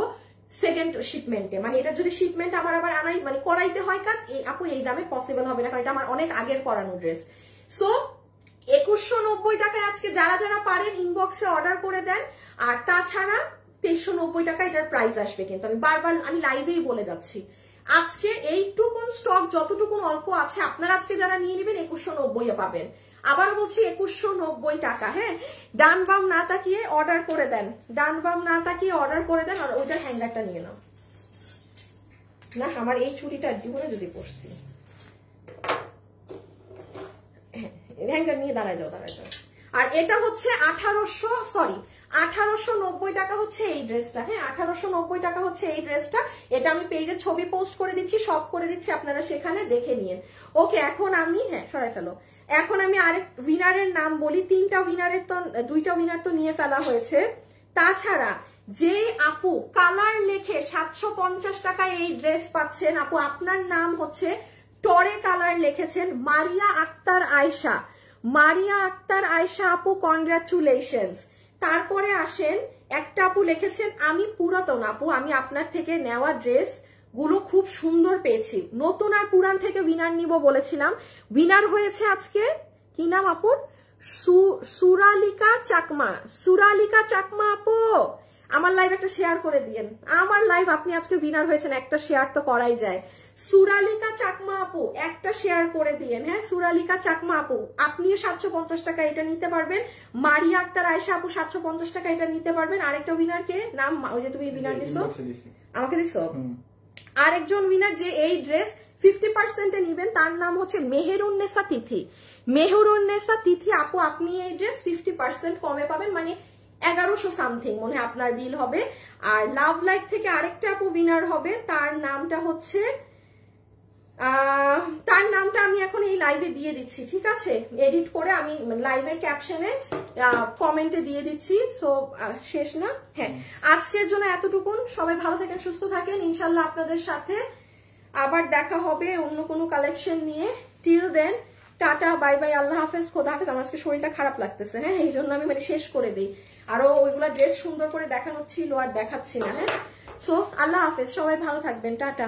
সেকেন্ড শিপমেন্টে। মানে এটা যদি শিপমেন্ট আমার আবার আনাই মানে করাইতে হয় কাজ, এই আপু এই দামে পসিবল হবে না, কারণ এটা আমার অনেক আগের করানো ড্রেস। সো 2190 টাকায় আজকে যারা যারা পারেন ইনবক্সে অর্ডার করে দেন। আর তাছাড়া 2390 টাকা এটার প্রাইস আসবে, কিন্তু আমি বারবার আমি লাইভেই বলে যাচ্ছি, আজকে এইটুকুন স্টক যতটুকুন অল্প আছে, আপনারা আজকে যারা নিয়ে নেবেন 2190 পাবেন। আবারও বলছি 2190 টাকা। হ্যাঁ, ডান বাম না তাকিয়ে অর্ডার করে দেন, ডান বাম না তাকিয়ে অর্ডার করে দেন। আর ওইটার হ্যাঙ্গারটা নিয়ে নাও না, আমার এই চুড়িটার জীবনে যদি পড়ছি, হ্যাঙ্গার নিয়ে দাঁড়ায় যাও। আর এটা হচ্ছে 1890 টাকা হচ্ছে এই ড্রেসটা। হ্যাঁ, 1890 টাকা হচ্ছে এই ড্রেসটা। এটা আমি পেজে ছবি পোস্ট করে দিচ্ছি, সব করে দিচ্ছি, আপনারা সেখানে দেখে নিন। ওকে, এখন আমি সরাই ফেলো। এখন আমি আরেক উইনারের নাম বলি। 3টা উইনারের তো 2টা উইনার তো নিয়ে ফেলা হয়েছে। তাছাড়া যে আপু কালার লেখে 750 টাকায় এই ড্রেস পাচ্ছেন, আপু আপনার নাম হচ্ছে টরে কালার লিখেছেন মারিয়া আক্তার আয়েশা। মারিয়া আক্তার আয়েশা আপু, কনগ্রাচুলেশনস। তারপরে আসেন একটা আপু লিখেছেন আমি পুরাতন আপু, আমি আপনার থেকে নেওয়া ড্রেস গুলো খুব সুন্দর পেয়েছি, নতুন আর পুরান থেকে উইনার নিব বলেছিলাম। উইনার হয়েছে আজকে কি নাম আপুর? সুরালিকা চাকমা। সুরালিকা চাকমা আপু, আমার লাইভ একটা শেয়ার করে দিয়েন। আমার লাইভ আপনি আজকে উইনার হয়েছেন, একটা শেয়ার তো করাই যায়। সুরালিকা চাকমা আপু একটা শেয়ার করে দিয়েন। হ্যাঁ, সুরালিকা চাকমা আপু আপনিও 750 টাকা এটা নিতে পারবেন। মারিয়া আক্তার আয়েশা আপু 750 টাকা এটা নিতে পারবেন। আরেকটা উইনার কে নাম? ওই যে তুমি উইনার দিছো, আমাকে দিছো। আরেকজন উইনার যে এই ড্রেস 50% নিবেন, তার নাম হচ্ছে মেহেরুন্নেসা তিথি। মেহরুন্নেসা তিথি আপু, আপনি এই ড্রেস 50% কমে পাবেন, মানে 1100 সামথিং মনে হয় আপনার বিল হবে। আর লাভ লাইক থেকে আরেকটা আপু উইনার হবে, তার নামটা হচ্ছে তার নামটা আমি এখন এই লাইভে দিয়ে দিচ্ছি, ঠিক আছে, এডিট করে আমি লাইভের ক্যাপশনে কমেন্টে দিয়ে দিচ্ছি। সো শেষ না, হ্যাঁ আজকের জন্য এতটুকুন। সবাই ভালো থাকেন, সুস্থ থাকেন, ইনশাল্লাহ আপনাদের সাথে আবার দেখা হবে অন্য কোনো কালেকশন নিয়ে। Till then tata, bye bye, আল্লাহ হাফেজ, খোদা হাফেজ। আমার আজকে শরীরটা খারাপ লাগতেছে, হ্যাঁ এই জন্য আমি মানে শেষ করে দিই, আরো ওইগুলা ড্রেস সুন্দর করে দেখানো ছিল আর দেখাচ্ছি না। হ্যাঁ, সো আল্লাহ হাফেজ, সবাই ভালো থাকবেন, টাটা।